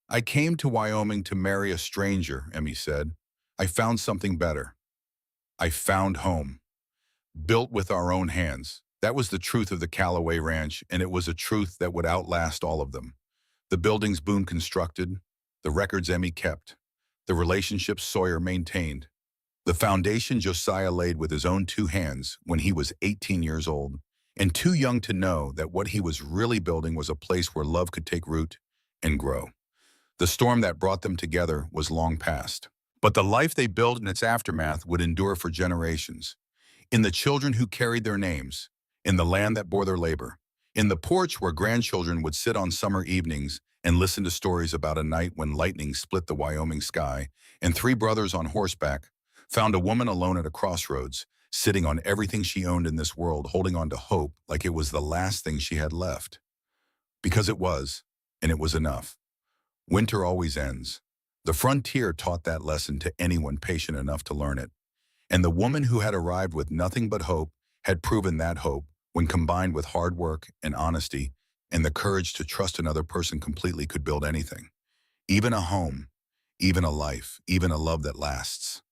I came to Wyoming to marry a stranger, Emmy said. I found something better. I found home, built with our own hands. That was the truth of the Callaway Ranch, and it was a truth that would outlast all of them. The buildings Boone constructed, the records Emmy kept, the relationships Sawyer maintained, the foundation Josiah laid with his own two hands when he was 18 years old, and too young to know that what he was really building was a place where love could take root and grow. The storm that brought them together was long past. But the life they built in its aftermath would endure for generations. In the children who carried their names, in the land that bore their labor, in the porch where grandchildren would sit on summer evenings and listen to stories about a night when lightning split the Wyoming sky, and three brothers on horseback found a woman alone at a crossroads, sitting on everything she owned in this world, holding on to hope like it was the last thing she had left. Because it was, and it was enough. Winter always ends. The frontier taught that lesson to anyone patient enough to learn it. And the woman who had arrived with nothing but hope had proven that hope, when combined with hard work and honesty and the courage to trust another person completely, could build anything. Even a home, even a life, even a love that lasts.